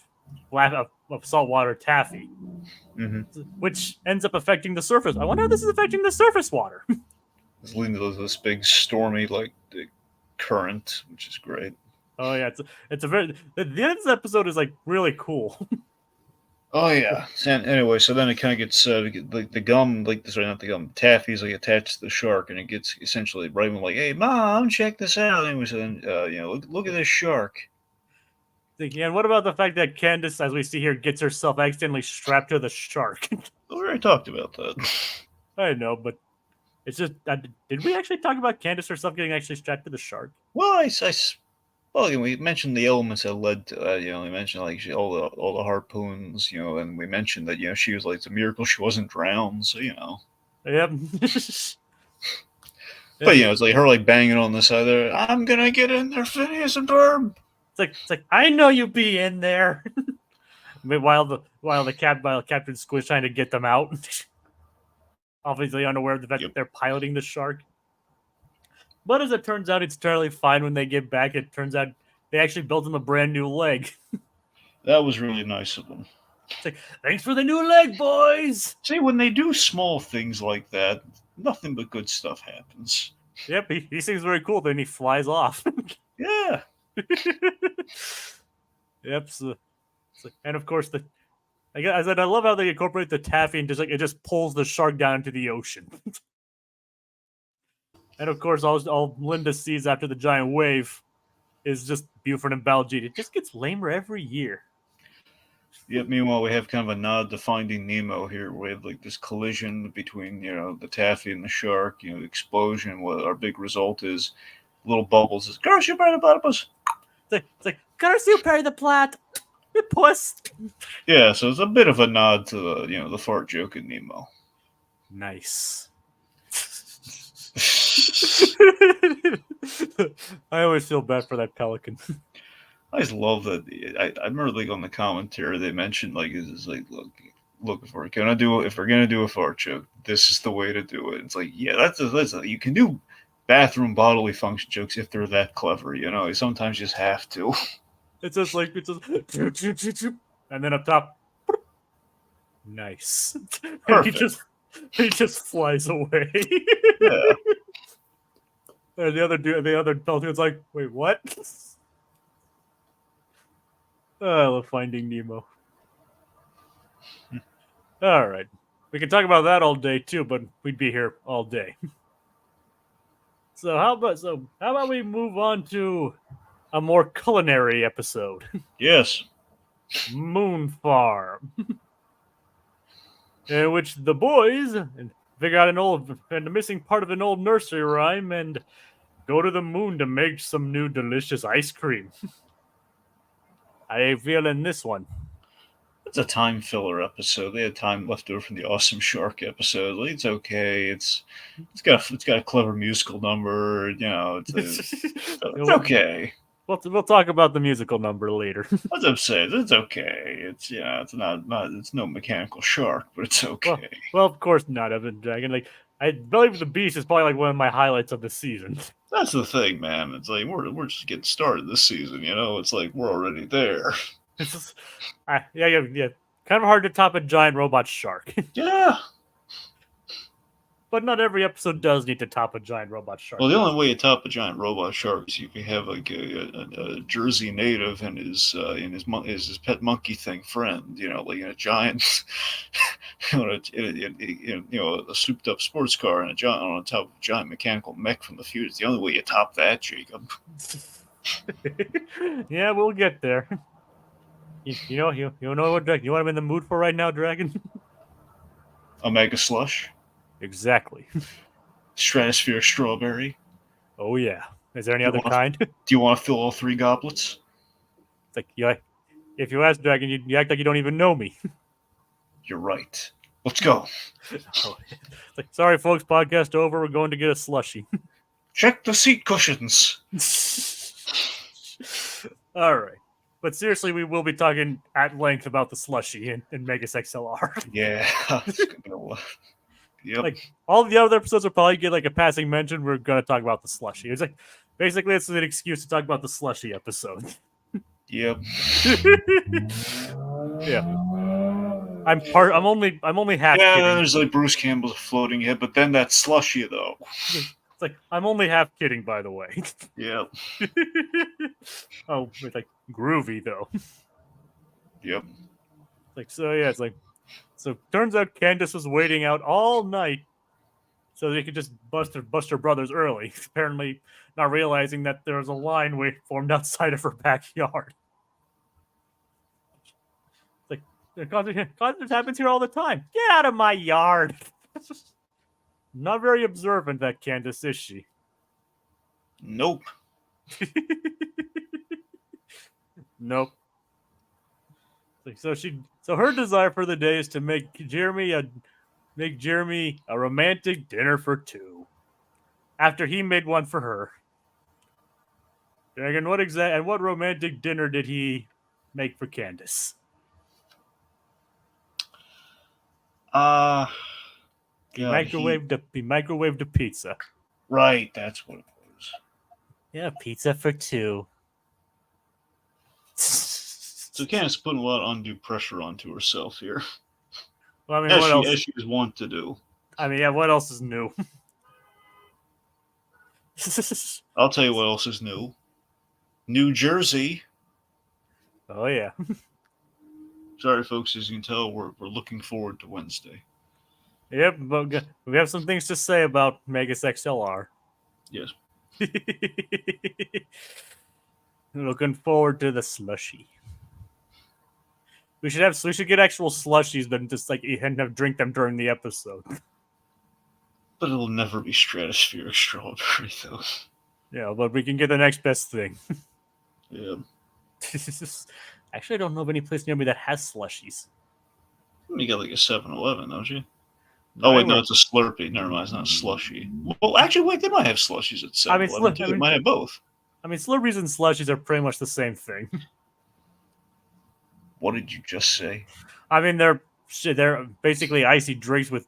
saltwater taffy, which ends up affecting the surface. I wonder how this is affecting the surface water. It's leading to this big stormy current, which is great. Oh yeah, it's a very the end of this episode is like really cool. Oh yeah. And anyway, so then it kind of gets the gum, not the gum, taffy's like attached to the shark, and it gets essentially right when like, hey mom, check this out. Anyway, so then look at this shark. And what about the fact that Candace, as we see here, gets herself accidentally strapped to the shark? We already talked about that. I know, but it's just did we actually talk about Candace herself getting actually strapped to the shark? Well, we mentioned the elements that led to that. We mentioned like all the harpoons, and we mentioned that she was like, it's a miracle she wasn't drowned. So Yep. But it's like her like banging on the side there. I'm gonna get in there, Phineas and Ferb. It's like I know you be in there. while Captain Squint's trying to get them out, obviously unaware of the fact that they're piloting the shark. But as it turns out, it's totally fine when they get back. It turns out they actually built him a brand new leg. That was really nice of them. It's like, thanks for the new leg, boys. See, when they do small things like that, nothing but good stuff happens. Yep, he seems very cool. Then he flies off. Yeah. Yep. And of course, I love how they incorporate the taffy and it just pulls the shark down into the ocean. And of course, all Linda sees after the giant wave is just Buford and Baljeet. It just gets lamer every year. Yep. Meanwhile, we have kind of a nod to Finding Nemo here. We have like this collision between the taffy and the shark. The explosion. What our big result is, little bubbles. Is curse you, Perry the Platypus. It's like curse you, Perry the Plat. You puss. Yeah. So it's a bit of a nod to the fart joke in Nemo. Nice. I always feel bad for that pelican. I just love that. I remember like on the commentary they mentioned like it's like look if we're gonna do a fart joke, this is the way to do it. It's like that's you can do bathroom bodily function jokes if they're that clever. You sometimes just have to. It's just and then up top, nice. Perfect. And he just flies away. Yeah. And the other pelican's like, wait, what? I love Finding Nemo. All right. We can talk about that all day too, but we'd be here all day. So how about we move on to a more culinary episode? Yes. Moon Farm. In which the boys figure out the missing part of an old nursery rhyme and go to the moon to make some new delicious ice cream. I feel in this one. It's a time filler episode. They had time left over from the Awesome Shark episode. Like, it's okay. It's got a clever musical number. It's okay. We'll talk about the musical number later. That's what I'm saying. It's okay. It's no mechanical shark, but it's okay. Well, of course not, Evan Dragon. Like I believe the Beast is probably like one of my highlights of the season. That's the thing, man. It's like we're just getting started this season, you know. It's like we're already there. It's just, yeah. Kind of hard to top a giant robot shark. Yeah. But not every episode does need to top a giant robot shark. Well, the only way you top a giant robot shark is you can have like a Jersey native and his pet monkey thing friend. You know, like in a giant, a souped up sports car and a giant on top of a giant mechanical mech from the future. It's the only way you top that, Jacob. Yeah, we'll get there. You know what I'm in the mood for right now, Dragon? Omega slush. Exactly. Stratospheric strawberry. Oh yeah. Is there any other kind? Do you want to fill all 3 goblets? It's like, if you ask Dragon, you act like you don't even know me. You're right. Let's go. Like, sorry, folks. Podcast over. We're going to get a slushie. Check the seat cushions. All right. But seriously, we will be talking at length about the slushie in Megas XLR. Yeah. It's gonna be a lot. Yep. Like, all the other episodes will probably get like a passing mention. We're going to talk about the slushie. It's like, basically, it's an excuse to talk about the slushie episode. Yep. Yeah. I'm only half Yeah, kidding. then there's like Bruce Campbell's floating head, but then that slushy though. It's like, I'm only half kidding, by the way. Yep. Oh, it's like groovy though. Yep. Like, so yeah, it's like, so turns out Candace was waiting out all night so they could just bust her brothers early. Apparently, not realizing that there was a line formed outside of her backyard. It's like, content happens here all the time. Get out of my yard. Not very observant, that Candace, is she? Nope. Nope. Like, so her desire for the day is to make Jeremy a romantic dinner for 2. After he made one for her. Dragon, what romantic dinner did he make for Candace? Yeah, He microwaved a pizza. Right, that's what it was. Yeah, pizza for 2. So Candace putting a lot of undue pressure onto herself here. Well, I mean, as she is wont to do. I mean, yeah, what else is new? I'll tell you what else is new. New Jersey. Oh yeah. Sorry, folks. As you can tell, we're looking forward to Wednesday. Yep, but we have some things to say about Megas XLR. Yes. Looking forward to the slushie. We should get actual slushies than just like drink them during the episode. But it'll never be stratospheric strawberry, though. Yeah, but we can get the next best thing. Yeah. Actually, I don't know of any place near me that has slushies. You got like a 7-Eleven, don't you? Oh, wait, no, it's a Slurpee. Never mind, it's not a slushie. Well, actually, wait, they might have slushies at 7-Eleven, too. They might have both. I mean, Slurpees and slushies are pretty much the same thing. What did you just say? I mean, they're basically icy drinks with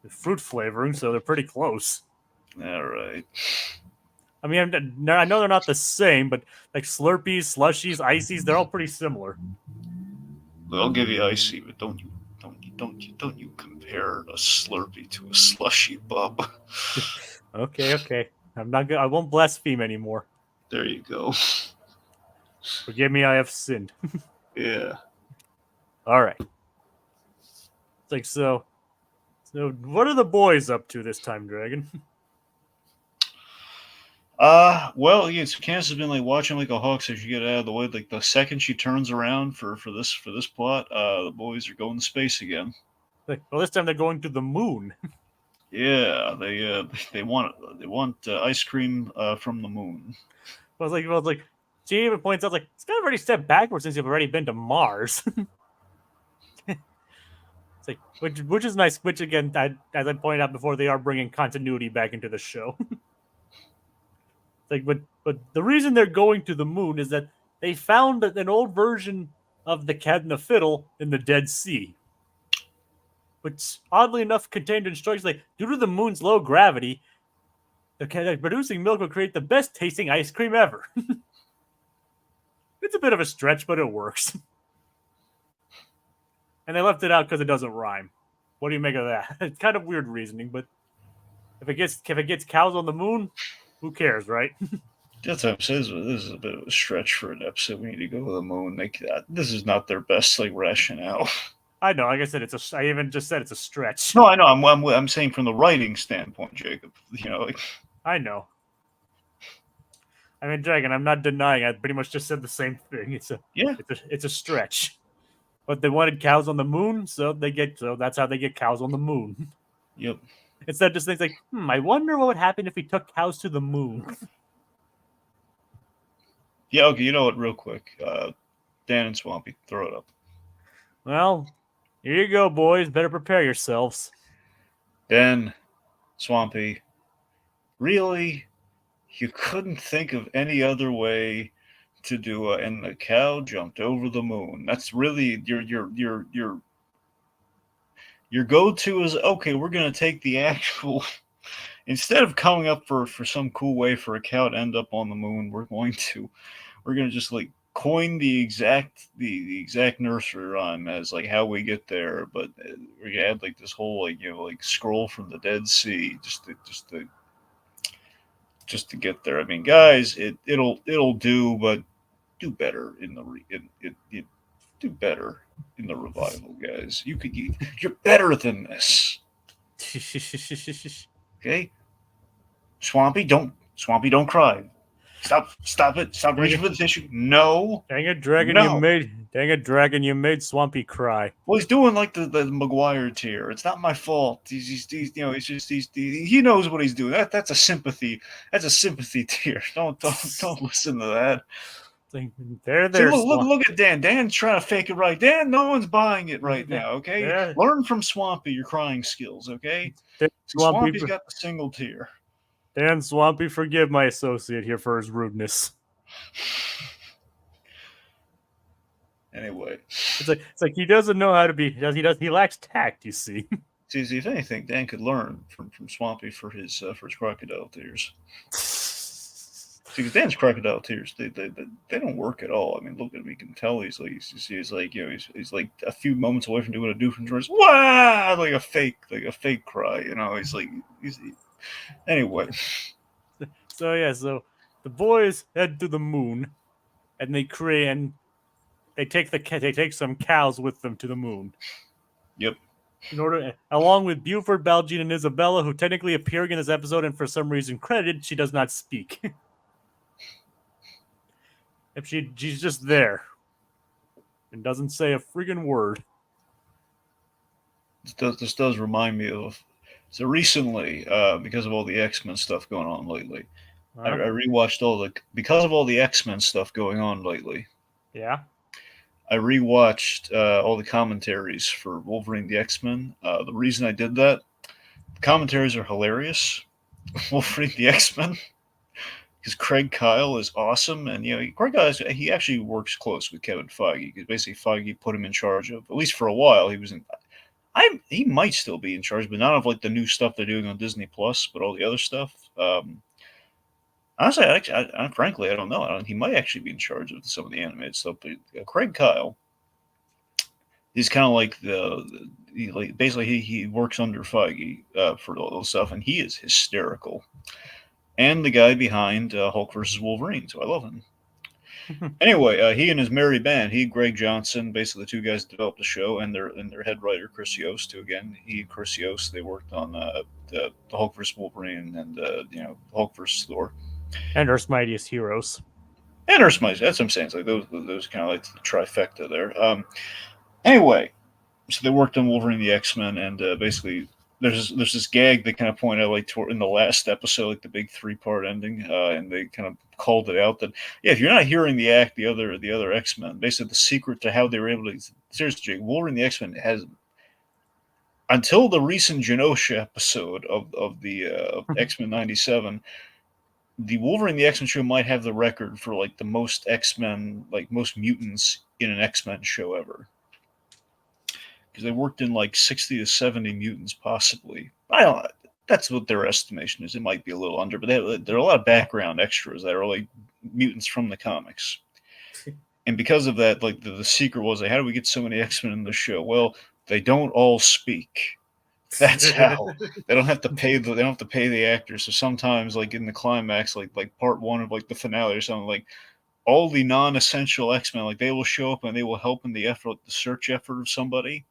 fruit flavoring, so they're pretty close. All right. I mean, I know they're not the same, but like Slurpees, slushies, ices, they're all pretty similar. Well, I'll give you icy, but don't you compare a Slurpee to a slushy, bub. Okay. I won't blaspheme anymore. There you go. Forgive me, I have sinned. Yeah. All right. It's like, so what are the boys up to this time, Dragon? Well, yeah, so Candace has been like watching like a hawk as you get out of the way. Like the second she turns around for this plot, the boys are going to space again. Like, well, this time they're going to the moon. Yeah, they want ice cream from the moon. I was like, she even points out, like, it's kind of already stepped backwards since you've already been to Mars. It's like, which is nice. Which again, as I pointed out before, they are bringing continuity back into the show. It's like, but the reason they're going to the moon is that they found an old version of the Cat and the Fiddle in the Dead Sea. which oddly enough contained instructions like, due to the moon's low gravity, producing milk will create the best tasting ice cream ever. It's a bit of a stretch, but it works. And they left it out because it doesn't rhyme. What do you make of that? It's kind of weird reasoning, but if it gets cows on the moon, who cares, right? That's what I'm saying. This is a bit of a stretch for an episode. We need to go to the moon. This is not their best rationale. I know. Like I said, I even just said it's a stretch. No, I know. I'm saying from the writing standpoint, Jacob. I know. I mean, Dragon, I'm not denying. I pretty much just said the same thing. It's a stretch. But they wanted cows on the moon, so that's how they get cows on the moon. Yep. Instead of just things like, I wonder what would happen if we took cows to the moon. Yeah, okay, you know what, real quick. Dan and Swampy, throw it up. Well, here you go, boys. Better prepare yourselves. Dan, Swampy, really? You couldn't think of any other way to do it, and the cow jumped over the moon. That's really your go-to is, okay, we're going to take the actual... Instead of coming up for some cool way for a cow to end up on the moon, we're going to just coin the exact nursery rhyme as how we get there, but we're gonna add this whole scroll from the Dead Sea just to get there. I mean, guys, it'll do, but do better in the do better in the revival, guys. You're better than this. Okay, Swampy, don't cry. Stop it. Stop reaching for the tissue. No. Dang it, Dragon, you made Swampy cry. Well, he's doing the Maguire tear. It's not my fault. He's he knows what he's doing. That's a sympathy. That's a sympathy tear. Don't listen to that. Look at Dan. Dan's trying to fake it right. Dan, no one's buying it right now, okay? Yeah. Learn from Swampy your crying skills, okay? Swampy's got the single tear. Dan, Swampy, forgive my associate here for his rudeness. Anyway. It's like he doesn't know how to be... He lacks tact, you see. See, if anything, Dan could learn from Swampy for his crocodile tears. See, because Dan's crocodile tears, they don't work at all. I mean, look at him; you can tell he's like a few moments away from doing a Doofenshmirtz, wow, like a fake cry. Anyway. So the boys head to the moon, and they take some cows with them to the moon. Yep. Along with Buford, Baljeet, and Isabella, who technically appearing in this episode and for some reason credited, she does not speak. If she's just there and doesn't say a friggin' word. This does remind me of... So recently, because of all the X-Men stuff going on lately, I rewatched because of all the X-Men stuff going on lately. Yeah. I rewatched all the commentaries for Wolverine the X-Men. The reason I did that, the commentaries are hilarious. Wolverine the X-Men. Because Craig Kyle is awesome, and Craig Kyle he actually works close with Kevin Feige. Because basically Feige put him in charge of, at least for a while, he was in. He might still be in charge, but not of the new stuff they're doing on Disney Plus, but all the other stuff. Honestly, frankly, I don't know. He might actually be in charge of some of the animated stuff. But Craig Kyle, he's kind of like basically he works under Feige for all those stuff, and he is hysterical. And the guy behind Hulk vs. Wolverine, so I love him. Anyway, he and his merry band, Greg Johnson, basically the two guys developed the show, and their head writer, Chris Yost, who again, and Chris Yost, they worked on the Hulk vs. Wolverine and Hulk vs. Thor. And Earth's Mightiest Heroes. And Earth's Mightiest, that's what I'm saying. It's like those kind of like the trifecta there. Anyway, so they worked on Wolverine the X-Men, and basically there's this gag they kind of pointed out in the last episode, the big 3-part ending, and they kind of called it out that if you're not hearing the other X-Men, basically the secret to how they were able to seriously, Wolverine the X-Men has, until the recent Genosha episode of X-Men 97, the Wolverine the X-Men show might have the record for the most X-Men, most mutants in an X-Men show ever. because they worked in like 60 to 70 mutants, possibly. I don't. That's what their estimation is. It might be a little under, but there are a lot of background extras that are like mutants from the comics. And because of that, like the secret was, like, how do we get so many X-Men in the show? Well, they don't all speak. That's how. They don't have to pay the actors. So sometimes, like in the climax, like part one of like the finale or something, like all the non-essential X-Men, like they will show up and they will help in the effort, like, the search effort of somebody,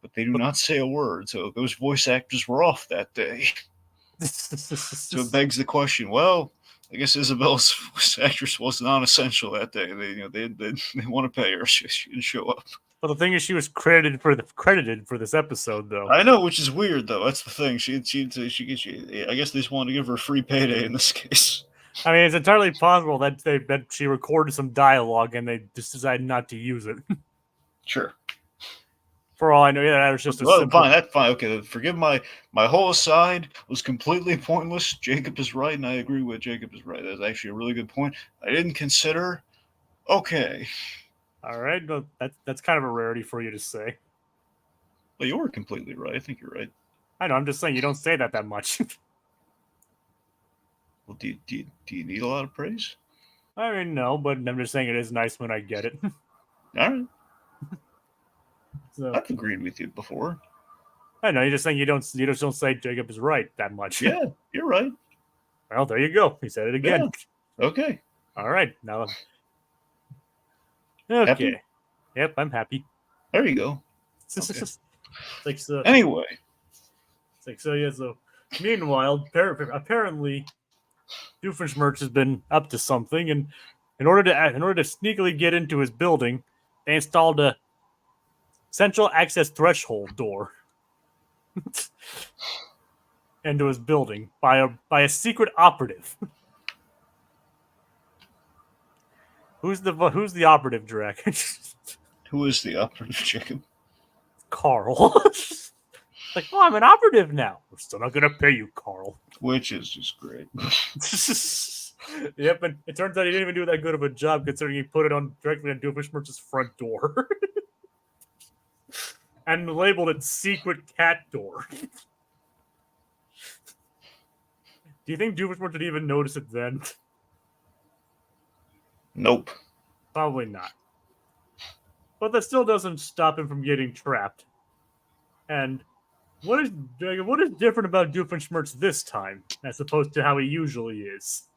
but they do not say a word. So those voice actors were off that day. So it begs the question. Well, I guess Isabel's voice actress was non-essential that day. They want to pay her. She didn't show up. Well, the thing is, she was credited for this episode, though. I know, which is weird, though. That's the thing. I guess they just wanted to give her a free payday in this case. I mean, it's entirely possible that she recorded some dialogue and they just decided not to use it. Sure. For all I know, that was just fine. That's fine. Okay, forgive my whole aside was completely pointless. Jacob is right, and I agree with Jacob is right. That's actually a really good point. I didn't consider. Okay. All right, well, that's kind of a rarity for you to say. Well, you were completely right. I think you're right. I know. I'm just saying you don't say that much. Well, do you need a lot of praise? I mean, no, but I'm just saying it is nice when I get it. All right. So, I've agreed with you before. I know. You're just saying you just don't say Jacob is right that much. Yeah, you're right. Well, there you go. He said it again. Yeah. Okay. All right. Now. Okay. Happy? Yep, I'm happy. There you go. Okay. Like, so, anyway. So meanwhile, apparently, Doofenshmirtz has been up to something, and in order to sneakily get into his building, they installed a central access threshold door into his building by a secret operative. Who's the operative, Drake? Who is the operative, Jacob? Carl. Like, oh, I'm an operative now. We're still not gonna pay you, Carl. Which is just great. Yep, and it turns out he didn't even do that good of a job, considering he put it on directly on Doofenshmirtz's front door. And labeled it Secret Cat Door. Do you think Doofenshmirtz would even notice it then? Nope. Probably not. But that still doesn't stop him from getting trapped. And what is different about Doofenshmirtz this time, as opposed to how he usually is?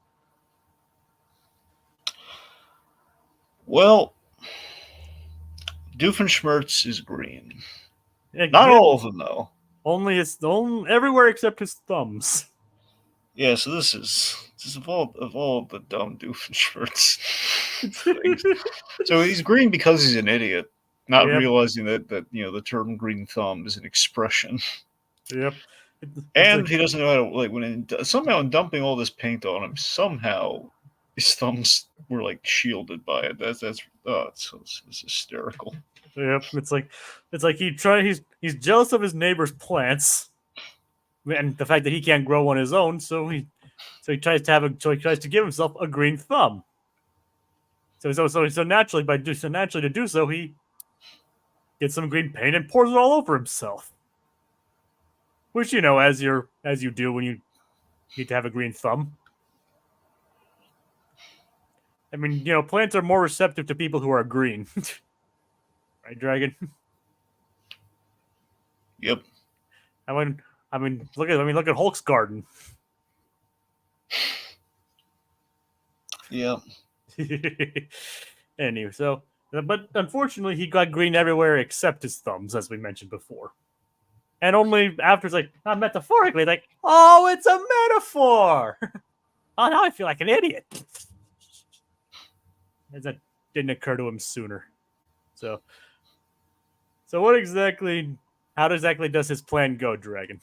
Well, Doofenshmirtz is green. Again, not all of them, though. Only everywhere except his thumbs. Yeah, so this is of all the dumb Doofenshmirtz things. So he's green because he's an idiot, not realizing that the turtle green thumb is an expression. Yep. And he doesn't know how to somehow in dumping all this paint on him, somehow his thumbs were like shielded by it. It's hysterical. Yep, it's like he's jealous of his neighbor's plants, and the fact that he can't grow on his own. So he tries to give himself a green thumb. So naturally to do so, he gets some green paint and pours it all over himself. Which, as you do when you need to have a green thumb. I mean, plants are more receptive to people who are green. Right, Dragon? Yep. I mean, look at Hulk's garden. Yeah. Anyway, but unfortunately, he got green everywhere except his thumbs, as we mentioned before. And only after it's like, not metaphorically, like, oh, it's a metaphor. Oh, now I feel like an idiot. As that didn't occur to him sooner. So how exactly does his plan go, Dragon?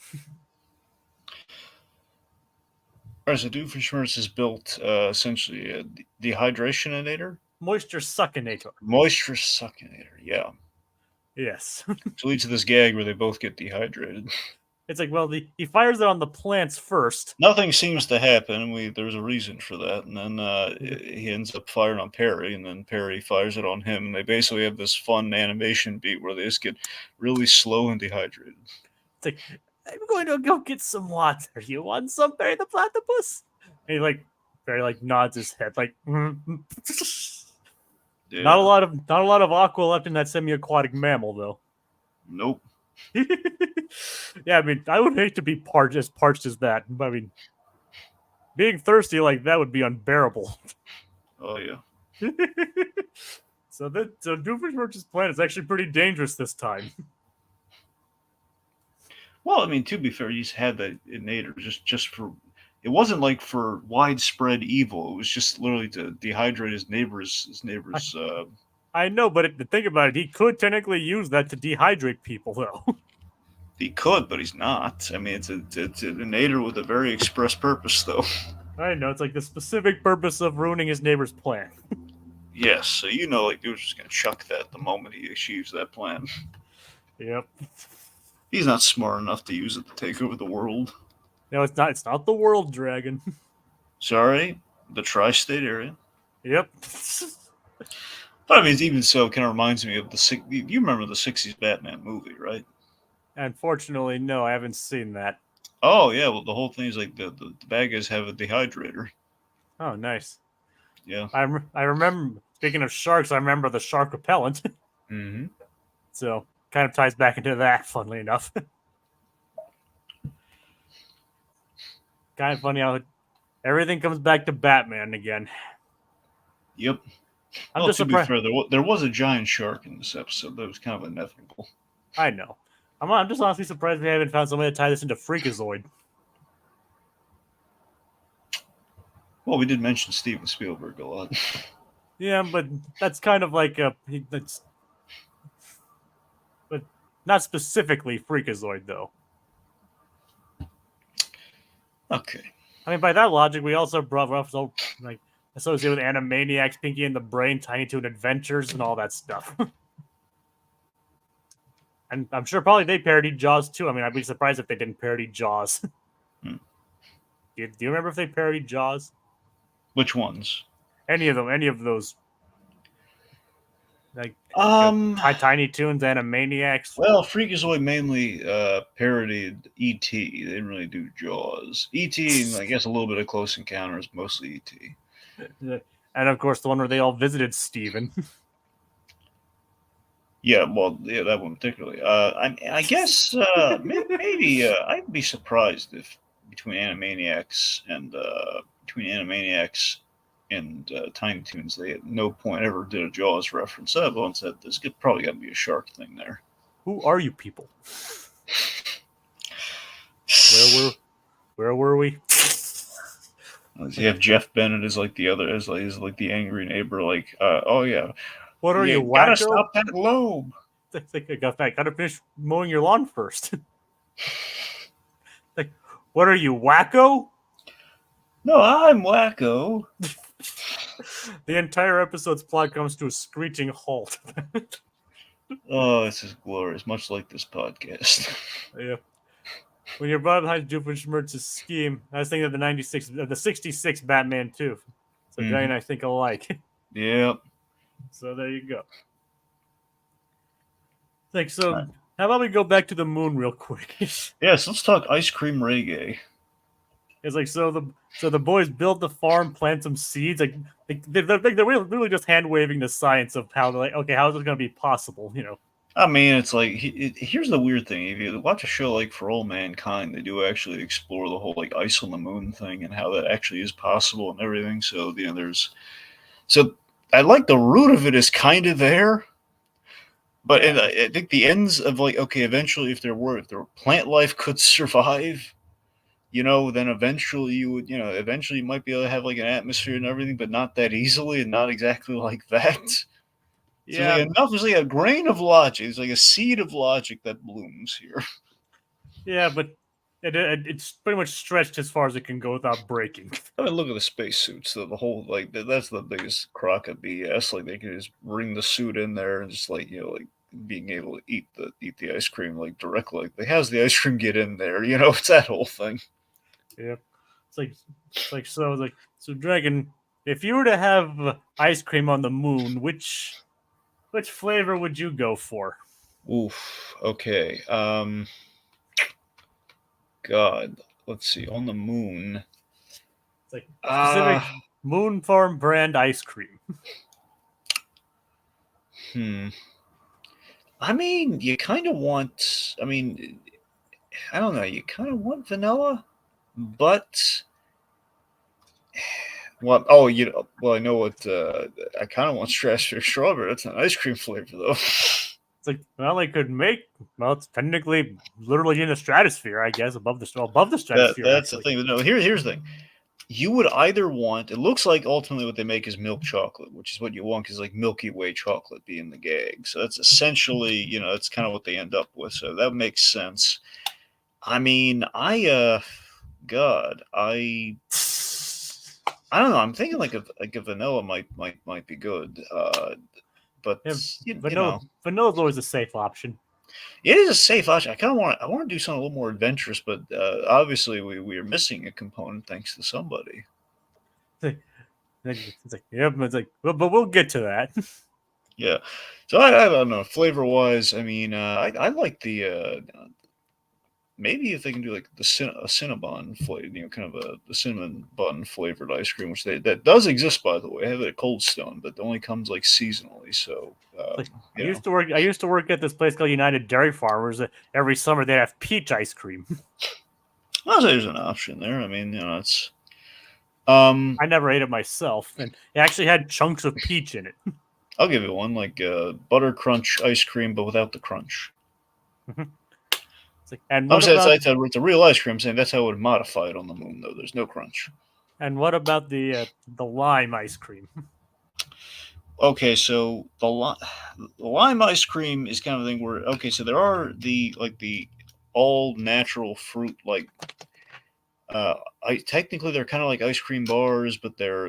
Alright, so Doofenshmirtz has built essentially a dehydration-inator? Moisture suckinator. Moisture suckinator, yeah. Yes. Which leads to this gag where they both get dehydrated. It's like, well, he fires it on the plants first. Nothing seems to happen, and there's a reason for that. And then he ends up firing on Perry, and then Perry fires it on him. And they basically have this fun animation beat where they just get really slow and dehydrated. It's like, I'm going to go get some water. You want some, Perry the Platypus? And he Perry nods his head, like. Yeah. Not a lot of aqua left in that semi-aquatic mammal, though. Nope. Yeah, I mean, I would hate to be parched as that. I mean, being thirsty like that would be unbearable. Oh yeah. So Doofenshmirtz's plan is actually pretty dangerous this time. Well, I mean, to be fair, he's had that inator just for. It wasn't like for widespread evil. It was just literally to dehydrate his neighbors. I know, but the thing about it, he could technically use that to dehydrate people, though. He could, but he's not. I mean, it's an inator with a very express purpose, though. I know, it's like the specific purpose of ruining his neighbor's plan. Yes, so dude was just gonna chuck that the moment he achieves that plan. Yep. He's not smart enough to use it to take over the world. No, it's not. It's not the world dragon. Sorry, the tri-state area. Yep. But I mean, even so, it kind of reminds me of you remember the '60s Batman movie, right? Unfortunately, no, I haven't seen that. Oh yeah, well the whole thing is like the bad guys have a dehydrator. Oh, nice. Yeah. I remember. Speaking of sharks, I remember the shark repellent. Mm-hmm. So kind of ties back into that, funnily enough. Kind of funny how everything comes back to Batman again. Yep. I'm just to be surprised. fair, there was a giant shark in this episode that was kind of inevitable. I know. I'm just honestly surprised we haven't found some way to tie this into Freakazoid. Well, we did mention Steven Spielberg a lot. Yeah, but that's kind of like but not specifically Freakazoid, though. Okay. I mean, by that logic, we also brought up associated with Animaniacs, Pinky and the Brain, Tiny Toon Adventures, and all that stuff. And I'm sure probably they parodied Jaws too. I mean, I'd be surprised if they didn't parody Jaws. Hmm. Do you remember if they parodied Jaws? Which ones? Any of them? Any of those? Like Tiny Toons, Animaniacs. Well, Freakazoid mainly parodied E.T. They didn't really do Jaws. E.T. and I guess a little bit of Close Encounters, mostly E.T. And of course, the one where they all visited Steven. Yeah, well, yeah, that one particularly. I guess maybe I'd be surprised if between Animaniacs and Tiny Toons, they at no point ever did a Jaws reference. Everyone said there's probably got to be a shark thing there. Who are you people? Where were we? You have Jeff Bennett as like the other, as like the angry neighbor, like, oh yeah. What are you, gotta wacko? stop that globe. I gotta finish mowing your lawn first. Like, what are you, wacko? No, I'm wacko. The entire episode's plot comes to a screeching halt. Oh, this is glorious, much like this podcast. Yeah. When you're brought behind Doofenshmirtz's scheme, I was thinking of the 66 Batman too. So Jay and I think alike. Yep. So there you go. So how about we go back to the moon real quick? Yes, let's talk ice cream reggae. It's like so the boys build the farm, plant some seeds. Like they're really just hand waving the science of how they're like, okay, how is this going to be possible? You know. I mean, it's like here's the weird thing: if you watch a show like For All Mankind, they do actually explore the whole like ice on the moon thing and how that actually is possible and everything. So I like the root of it is kind of there, but I think the ends of like, okay, eventually if the plant life could survive, then eventually you might be able to have like an atmosphere and everything, but not that easily and not exactly like that. Yeah, so there's like a grain of logic. It's like a seed of logic that blooms here. Yeah, but it's pretty much stretched as far as it can go without breaking. I mean, look at the spacesuits. The whole that's the biggest crock of BS. Like they can just bring the suit in there and just being able to eat the ice cream like directly. Like, how's the ice cream get in there? It's that whole thing. Yep. So Dragon, if you were to have ice cream on the moon, which flavor would you go for? Oof. Okay. God. Let's see. On the moon. It's like specific moon farm brand ice cream. I mean, you kind of want. I mean, I don't know. You kind of want vanilla, but what? Oh, well, I know what. I kind of want strawberry. That's an ice cream flavor, though. It's like, well, they could make. Well, it's technically literally in the stratosphere, I guess, above the stratosphere. That's the thing. But no, here's the thing. You would either want. It looks like ultimately what they make is milk chocolate, which is what you want, because like Milky Way chocolate being the gag. So that's essentially, that's kind of what they end up with. So that makes sense. I mean, God, I don't know. I'm thinking like a vanilla might be good. But vanilla's always a safe option. It is a safe option. I want to do something a little more adventurous, but obviously we are missing a component thanks to somebody. It's like, yeah, but we'll get to that. Yeah. So I don't know. Flavor wise, I mean, I like the maybe if they can do like a Cinnabon flavor, kind of the cinnamon bun flavored ice cream, which that does exist, by the way. I have it at Cold Stone, but it only comes like seasonally. So I used to work at this place called United Dairy Farmers. Every summer they have peach ice cream. I'll say there's an option there. I mean, it's. I never ate it myself, and it actually had chunks of peach in it. I'll give you one, like butter crunch ice cream, but without the crunch. And I'm saying it's a real ice cream. I'm saying that's how I would modify it on the moon, though. There's no crunch. And what about the lime ice cream? Okay, so the lime ice cream is kind of a thing where so there are the all natural fruit technically they're kind of like ice cream bars, but they're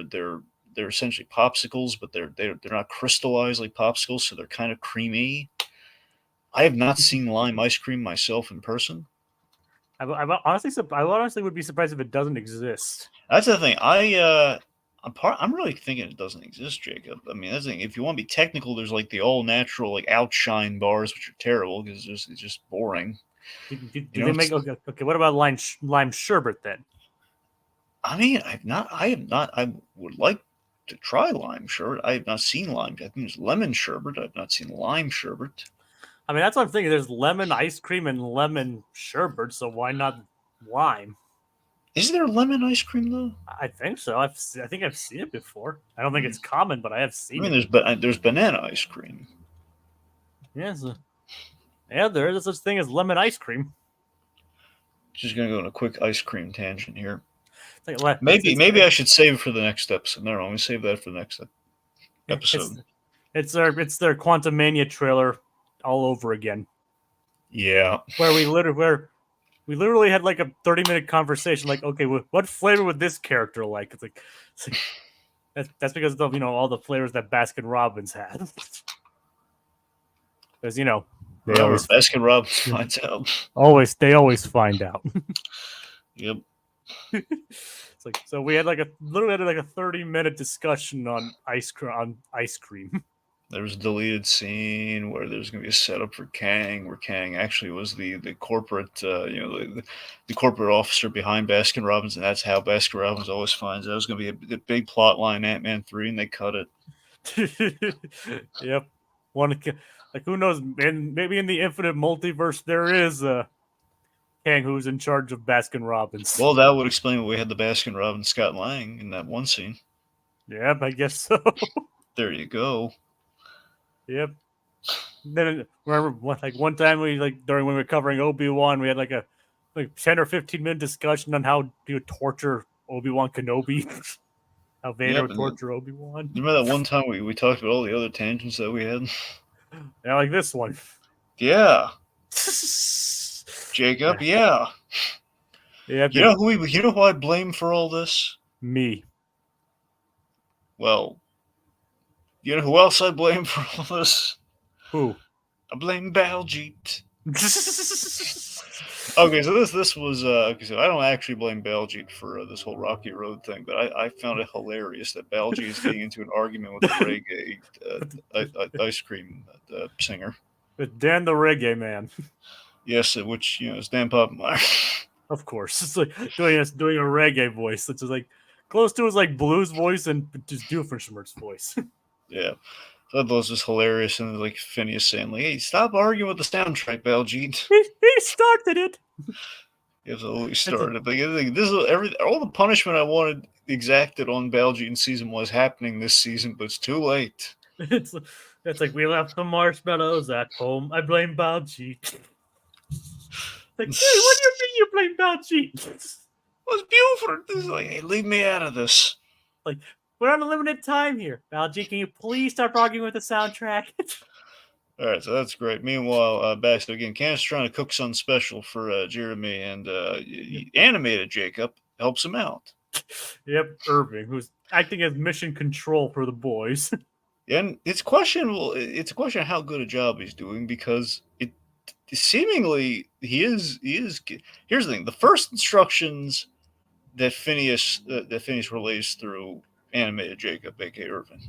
essentially popsicles, but they're not crystallized like popsicles, so they're kind of creamy. I have not seen lime ice cream myself in person. I honestly would be surprised if it doesn't exist. That's the thing. I'm really thinking it doesn't exist, Jacob. I mean, that's the thing. If you want to be technical, there's like the all natural like Outshine bars, which are terrible because it's just boring. Do they make okay? What about lime sherbet then? I mean, I have not. I would like to try lime sherbet. I have not seen lime. I think there's lemon sherbet. I've not seen lime sherbet. I mean, that's what I'm thinking. There's lemon ice cream and lemon sherbet, so why not lime? Is there lemon ice cream though? I think so. I think I've seen it before. I don't think it's common, but I have seen it. I mean, there's banana ice cream. Yes. Yeah, there is such thing as lemon ice cream. Just gonna go on a quick ice cream tangent here. Like, maybe I should save it for the next episode. No, I'm gonna save that for the next episode. It's their Quantumania trailer all over again. Yeah. Where we literally had like a 30-minute conversation. Like, okay, what flavor would this character like? It's like that's because of all the flavors that Baskin Robbins had. Because Baskin Robbins finds out. They always find out. Yep. It's like, so we had literally a 30-minute discussion on ice cream. There was a deleted scene where there's going to be a setup for Kang, where Kang actually was the corporate, the corporate officer behind Baskin Robbins, and that's how Baskin Robbins always finds out. It was going to be a big plot line, Ant-Man 3, and they cut it. Yep. Who knows? And maybe in the infinite multiverse there is Kang who's in charge of Baskin Robbins. Well, that would explain why we had the Baskin Robbins Scott Lang in that one scene. Yep, I guess so. There you go. Yep. Then remember one time during when we were covering Obi-Wan, we had a 10 or 15-minute discussion on how to torture Obi-Wan Kenobi. How Vader would torture Obi-Wan. Remember that one time we talked about all the other tangents that we had? Yeah, like this one. Yeah. Jacob, yeah. Yeah. You know who I blame for all this? Me. Well, you know who else I blame for all this? Who? I blame Baljeet. Okay, so this was okay, so I don't actually blame Baljeet for this whole Rocky Road thing, but I found it hilarious that Baljeet is getting into an argument with the reggae ice cream singer. With Dan the Reggae Man. Yes, which is Dan Poppmeyer. Of course. It's like doing a reggae voice. It's just like close to his like blues voice and just Doofenshmirtz voice. Yeah. So that was just hilarious, and like Phineas saying, like, "Hey, stop arguing with the soundtrack, Baljeet." he started it. He absolutely started. But this is all the punishment I wanted exacted on Baljeet in season 1 is happening this season, but it's too late. It's like we left the marshmallows at home. I blame Baljeet. Like, hey, what do you mean you blame Baljeet? Well, it's beautiful. This is like, hey, leave me out of this. Like, we're on a limited time here. Baljeet, can you please stop arguing with the soundtrack? All right, so that's great. Meanwhile, Baxter again, Candace trying to cook something special for Jeremy, and animated Jacob helps him out. Yep, Irving, who's acting as mission control for the boys. And it's questionable. It's a question of how good a job he's doing because it seemingly he is. Here's the thing: the first instructions that Phineas relays through animated Jacob, aka Irvin,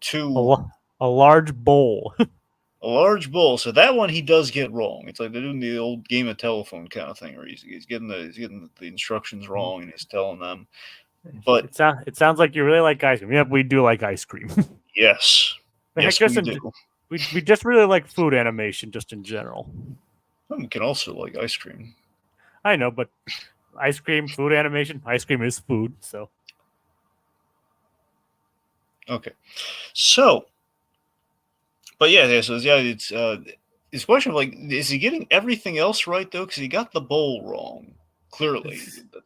to a large bowl. a large bowl. So that one he does get wrong. It's like they're doing the old game of telephone kind of thing, where he's getting the instructions wrong and he's telling them. But it sounds like you really like ice cream. Yep, we do like ice cream. Yes, yes, we do. We just really like food animation, just in general. We can also like ice cream. I know, but ice cream, food animation, ice cream is food, so. Okay, so, but yeah, so yeah, it's a question of like, is he getting everything else right though? Because he got the bowl wrong. Clearly,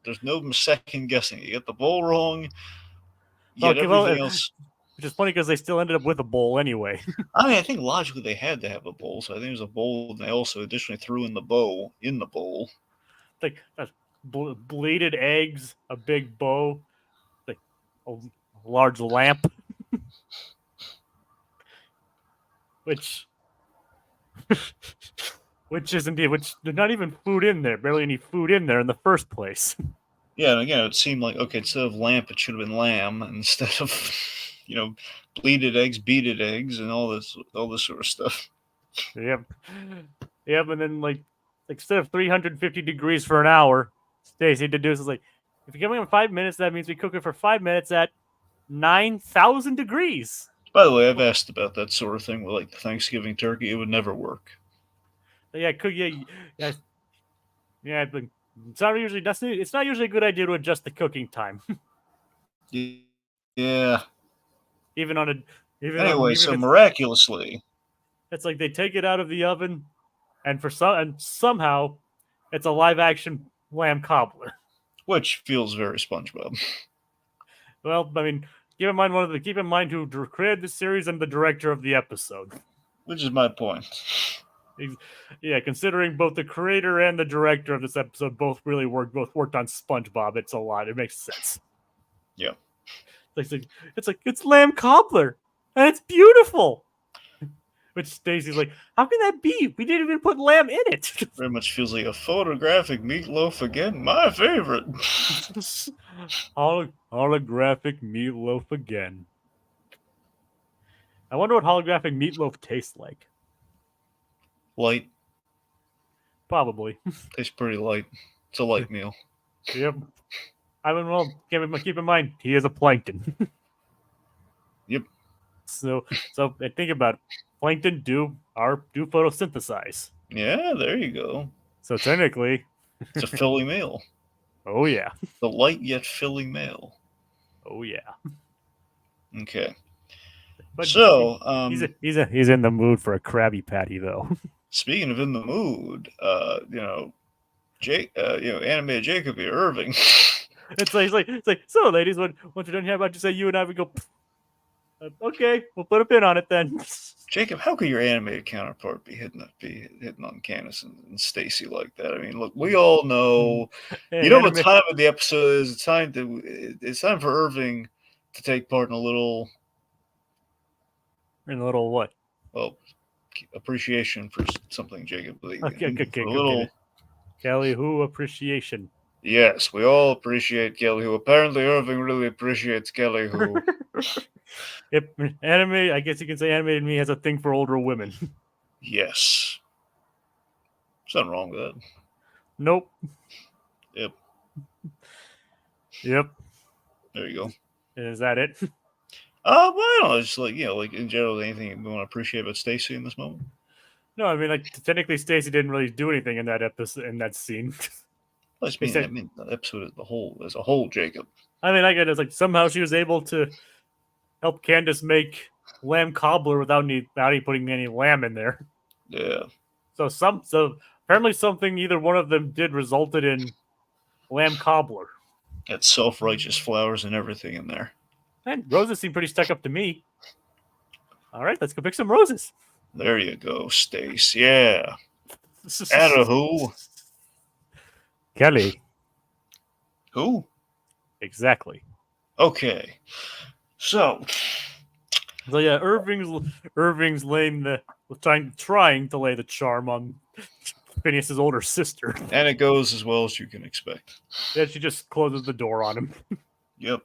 there's no second guessing. You get the bowl wrong. Yet everything else. Which is funny because they still ended up with a bowl anyway. I mean, I think logically they had to have a bowl, so I think it was a bowl, and they also additionally threw in the bow in the bowl. Like bleated eggs, a big bow, like a large lamp, which isn't which there's not even food in there, barely any food in there in the first place. Yeah, and again, it seemed like okay, instead of lamp, it should have been lamb instead of bleated eggs, beated eggs, and all this sort of stuff. Yep, and then like instead of 350 degrees for an hour, Stacy deduces like if you're coming in 5 minutes, that means we cook it for 5 minutes at 9,000 degrees. By the way, I've asked about that sort of thing with like the Thanksgiving turkey. It would never work. Yeah, but it's not usually a good idea to adjust the cooking time. Yeah. So miraculously, it's like they take it out of the oven, and somehow it's a live action lamb cobbler, which feels very SpongeBob. Well, I mean, keep in mind who created the series and the director of the episode. Which is my point. Yeah, considering both the creator and the director of this episode both worked on SpongeBob, it's a lot. It makes sense. Yeah. It's lamb cobbler, and it's beautiful. Which Stacy's like, how can that be? We didn't even put lamb in it. Very much feels like a photographic meatloaf again. My favorite. Holographic meatloaf again. I wonder what holographic meatloaf tastes like. Light. Probably. Tastes pretty light. It's a light meal. Yep. I mean, well, keep in mind, he is a plankton. Yep. So think about it. Plankton do photosynthesize. Yeah, there you go. So technically, it's a filling meal. Oh yeah. The light yet filling meal. Oh yeah. Okay. But so he's in the mood for a Krabby Patty though. Speaking of in the mood, animated Jacob Irving. It's like so, ladies. Once you're done here, how about you say you and I would go? Okay, we'll put a pin on it then. Jacob, how could your animated counterpart be hitting on Candace and Stacy like that? I mean, look, we all know. You know what time of the episode is? It's time for Irving to take part in a little. In a little what? Well, appreciation for something, Jacob. Like, Okay, for okay, a go little. get it. Kelly Who appreciation. Yes, we all appreciate Kelly Who. Apparently, Irving really appreciates Kelly Who. Anime, I guess you can say animated me has a thing for older women. Yes. There's nothing wrong with that. Nope. Yep. Yep. There you go. Is that it? Well, I don't know. It's like, like in general, anything you want to appreciate about Stacy in this moment? No, I mean, like technically, Stacy didn't really do anything in that episode, in that scene. Well, I mean, the episode as a whole, Jacob. I mean, I get it's like somehow she was able to help Candace make lamb cobbler without putting any lamb in there. Yeah. So apparently something either one of them did resulted in lamb cobbler. Had self-righteous flowers and everything in there. And roses seem pretty stuck up to me. All right, let's go pick some roses. There you go, Stace. Yeah. Atta who? Kelly. Who? Exactly. Okay. So yeah, Irving's trying to lay the charm on Phineas's older sister. And it goes as well as you can expect. Then she just closes the door on him. Yep.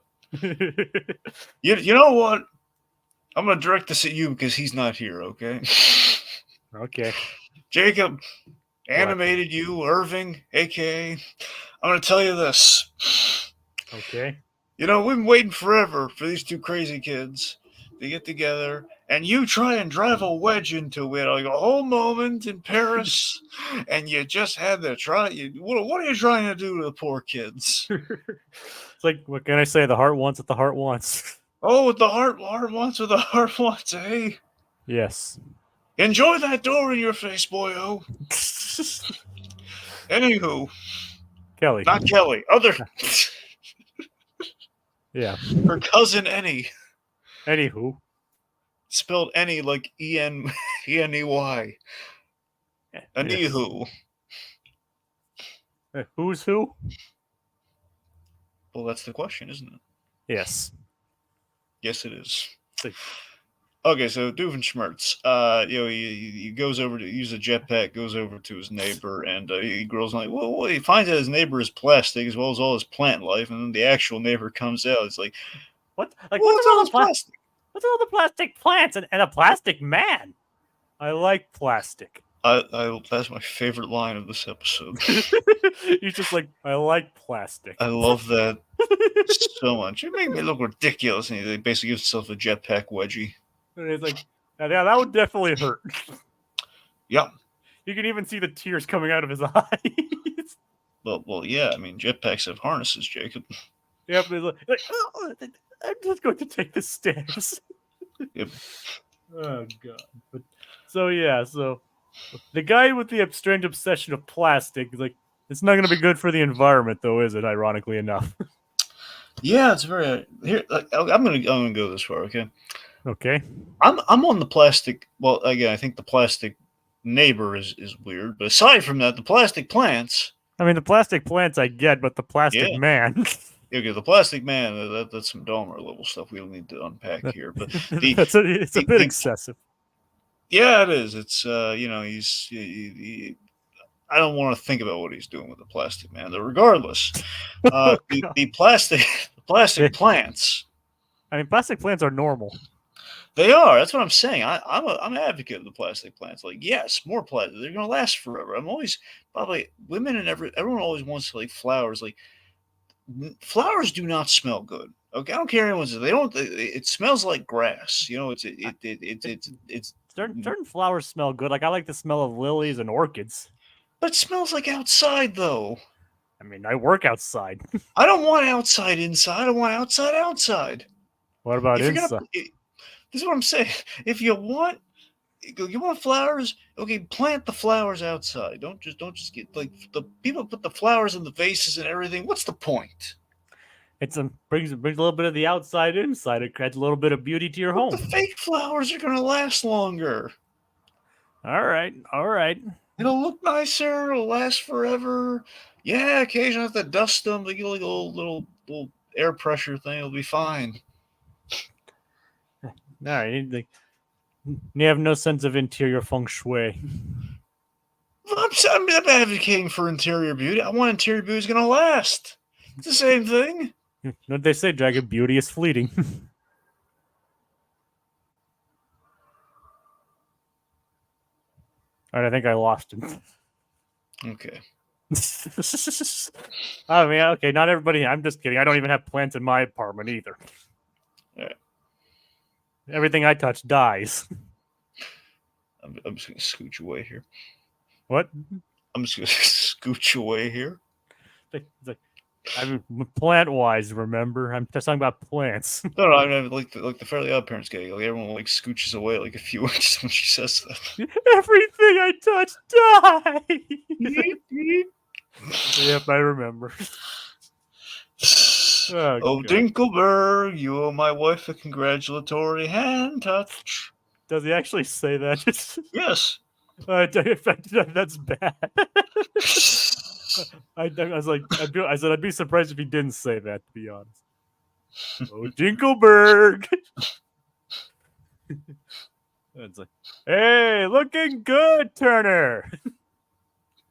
You know what? I'm going to direct this at you because he's not here, okay? Okay. Jacob, animated you, Irving, a.k.a. I'm going to tell you this. Okay. We've been waiting forever for these two crazy kids to get together, and you try and drive a wedge into it, like a whole moment in Paris, and you just had to try. What are you trying to do to the poor kids? It's like, what can I say? The heart wants what the heart wants. Oh, what the heart wants, what the heart wants, eh? Yes. Enjoy that door in your face, boyo. Anywho. Kelly. Not Kelly. Other. Yeah. Her cousin Annie. Anywho. Spelled Annie like E-N-E-Y. Anywho. Who's who? Well, that's the question, isn't it? Yes. Yes, it is. See. Okay, so Doofenshmirtz, he goes over to use a jetpack, goes over to his neighbor, and he grows like, well, he finds out his neighbor is plastic as well as all his plant life, and then the actual neighbor comes out. It's like, what? Like, what's all this plastic? What's all the plastic plants and a plastic man? I like plastic. That's my favorite line of this episode. He's just like, I like plastic. I love that so much. It made me look ridiculous, and he basically gives himself a jetpack wedgie. And he's like, yeah, that would definitely hurt. Yeah. You can even see the tears coming out of his eyes. Well, yeah. I mean, jetpacks have harnesses, Jacob. Yep. He's like, oh, I'm just going to take the stairs. Yep. Oh god. But so the guy with the strange obsession of plastic is like, it's not going to be good for the environment, though, is it? Ironically enough. Yeah, it's very. Here, I'm gonna go this far. Okay. Okay. I'm on the plastic. Well, again, I think the plastic neighbor is weird, but aside from that, the plastic plants. I mean, the plastic plants I get, but the plastic man. Okay, the plastic man. That's some Dahmer level stuff we don't need to unpack here. But it's a bit excessive. Yeah, it is. It's he's. I don't want to think about what he's doing with the plastic man. But regardless, the plastic plants. I mean, plastic plants are normal. They are. That's what I'm saying. I'm an advocate of the plastic plants. Like, yes, more plastic. They're going to last forever. I'm always probably women and everyone always wants to like flowers. Like, flowers do not smell good. Okay, I don't care anyone says they don't. It smells like grass. It's certain flowers smell good. Like I like the smell of lilies and orchids. But it smells like outside, though. I mean, I work outside. I don't want outside inside. I want outside. What about inside? This is what I'm saying. If you want flowers, okay, plant the flowers outside. Don't just get like the people put the flowers in the vases and everything. What's the point? It brings a little bit of the outside inside. It adds a little bit of beauty to your home. The fake flowers are going to last longer. All right. It'll look nicer. It'll last forever. Yeah, occasionally I have to dust them. They get like a little air pressure thing. It'll be fine. No, You have no sense of interior feng shui. I'm advocating for interior beauty. I want interior beauty is going to last. It's the same thing. You know what they say, dragon beauty is fleeting. All right, I think I lost him. Okay. I mean, okay, not everybody. I'm just kidding. I don't even have plants in my apartment either. Alright. Everything I touch dies. I'm just going to scooch away here. What? I'm just going to scooch away here. It's like, I mean, plant-wise, remember? I'm just talking about plants. No, I mean, like the Fairly Odd Parents gag. Like everyone like scooches away like a few inches when she says that. Everything I touch dies. Yep, I remember. Oh, Dinkelberg, you owe my wife a congratulatory hand touch. Does he actually say that? Yes. That's bad. I was like, I said I'd be surprised if he didn't say that, to be honest. Oh, Dinkelberg. It's like, hey, looking good, Turner.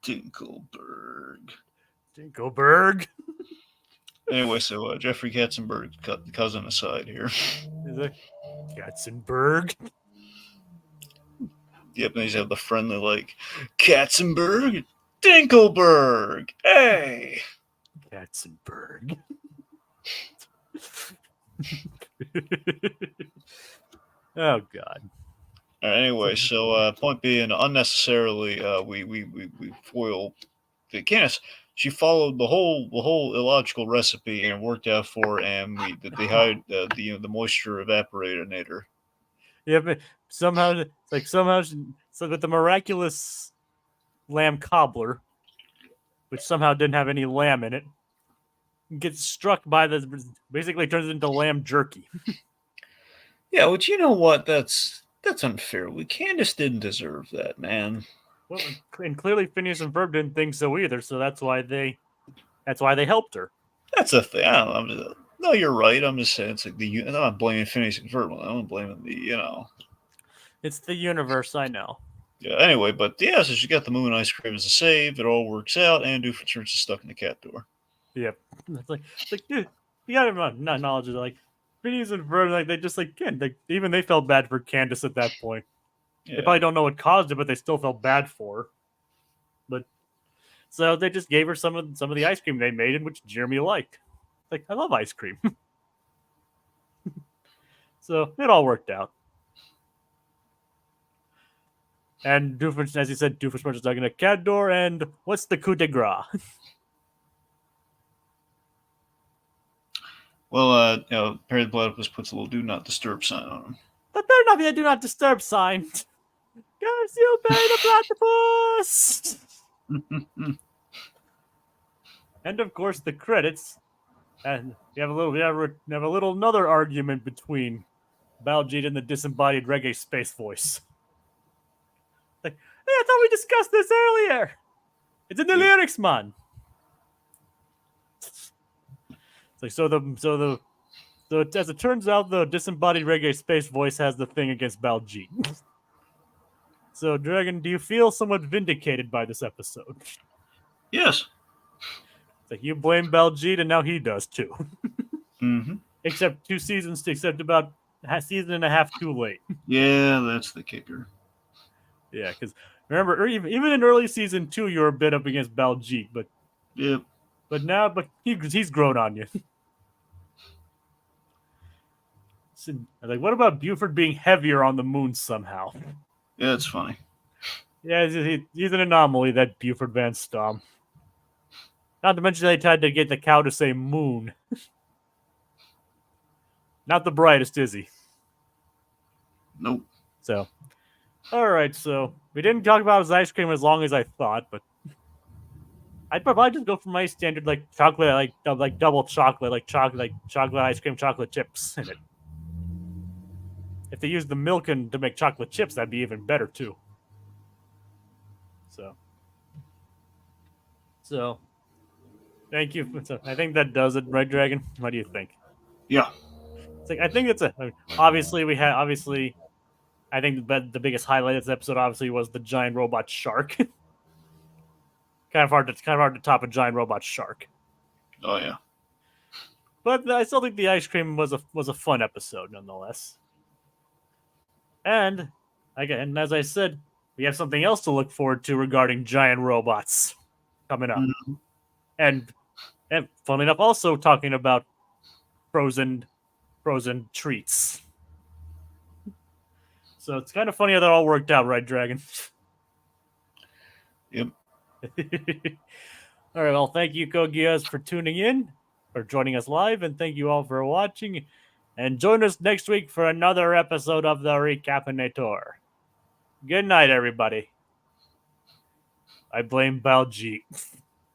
Dinkelberg. Dinkelberg. Anyway, so Jeffrey Katzenberg cut the cousin aside here. Is it Katzenberg? Yep, and he's have the friendly like Katzenberg, Dinkelberg. Hey, Katzenberg. Oh God. Anyway, so point being, unnecessarily, we foil the Candace. She followed the whole illogical recipe and worked out for her, and they hired the moisture evaporator. Yeah, but somehow so with the miraculous lamb cobbler, which somehow didn't have any lamb in it, gets struck by basically turns into lamb jerky. Yeah, which you know what? That's unfair. Candace didn't deserve that, man. Well, and clearly Phineas and Ferb didn't think so either, so that's why they helped her. That's a thing. I don't know. No, you're right. I'm just saying it's like I'm not blaming Phineas and Ferb. I'm blaming It's the universe, I know. Yeah. Anyway, but yeah, so she got the moon ice cream as a save. It all works out, and Doofenshmirtz is stuck in the cat door. Yep. It's like dude, you gotta not knowledge of like Phineas and Ferb, like they just like even they felt bad for Candace at that point. Yeah. They probably don't know what caused it, but they still felt bad for her. But so they just gave her some of the ice cream they made, in which Jeremy liked. Like, I love ice cream. So it all worked out. And Doofenshmirtz, as you said, Doofenshmirtz is stuck in a cat door. And what's the coup de grace? Well, Perry the Platypus puts a little "Do Not Disturb" sign on him. That better not be a "Do Not Disturb" sign. Curse you, Perry the Platypus! And of course, the credits. And we have another argument between Baljeet and the disembodied reggae space voice. Like, hey, I thought we discussed this earlier. It's in the lyrics, man. It's like so as it turns out, the disembodied reggae space voice has the thing against Baljeet. So, Dragon, do you feel somewhat vindicated by this episode? Yes. It's like you blame Baljeet, and now he does too. Mm-hmm. Except about a season and a half too late. Yeah, that's the kicker. Yeah, because remember, even in early season 2, you were a bit up against Baljeet, but yep. But he's grown on you. So, like, what about Buford being heavier on the moon somehow? Yeah, it's funny. Yeah, he's an anomaly, that Buford Van Stom. Not to mention they tried to get the cow to say moon. Not the brightest, is he? Nope. So, all right. So we didn't talk about his ice cream as long as I thought, but I'd probably just go for my standard like chocolate, like double chocolate, like chocolate ice cream, chocolate chips in it. If they use the milk to make chocolate chips, that'd be even better too. So, thank you. So I think that does it, right, Dragon? What do you think? Yeah. It's like I think it's obviously I think the biggest highlight of this episode obviously was the giant robot shark. kind of hard to top a giant robot shark. Oh yeah. But I still think the ice cream was a fun episode nonetheless. And again, as I said, we have something else to look forward to regarding giant robots coming up. Mhm. And funnily enough, also talking about frozen treats. So it's kind of funny how that all worked out, right, Dragon? Yep. All right, well, thank you, Kogias, for tuning in, or joining us live, and thank you all for watching. And join us next week for another episode of the Racap-inator. Good night, everybody. I blame Baljeet.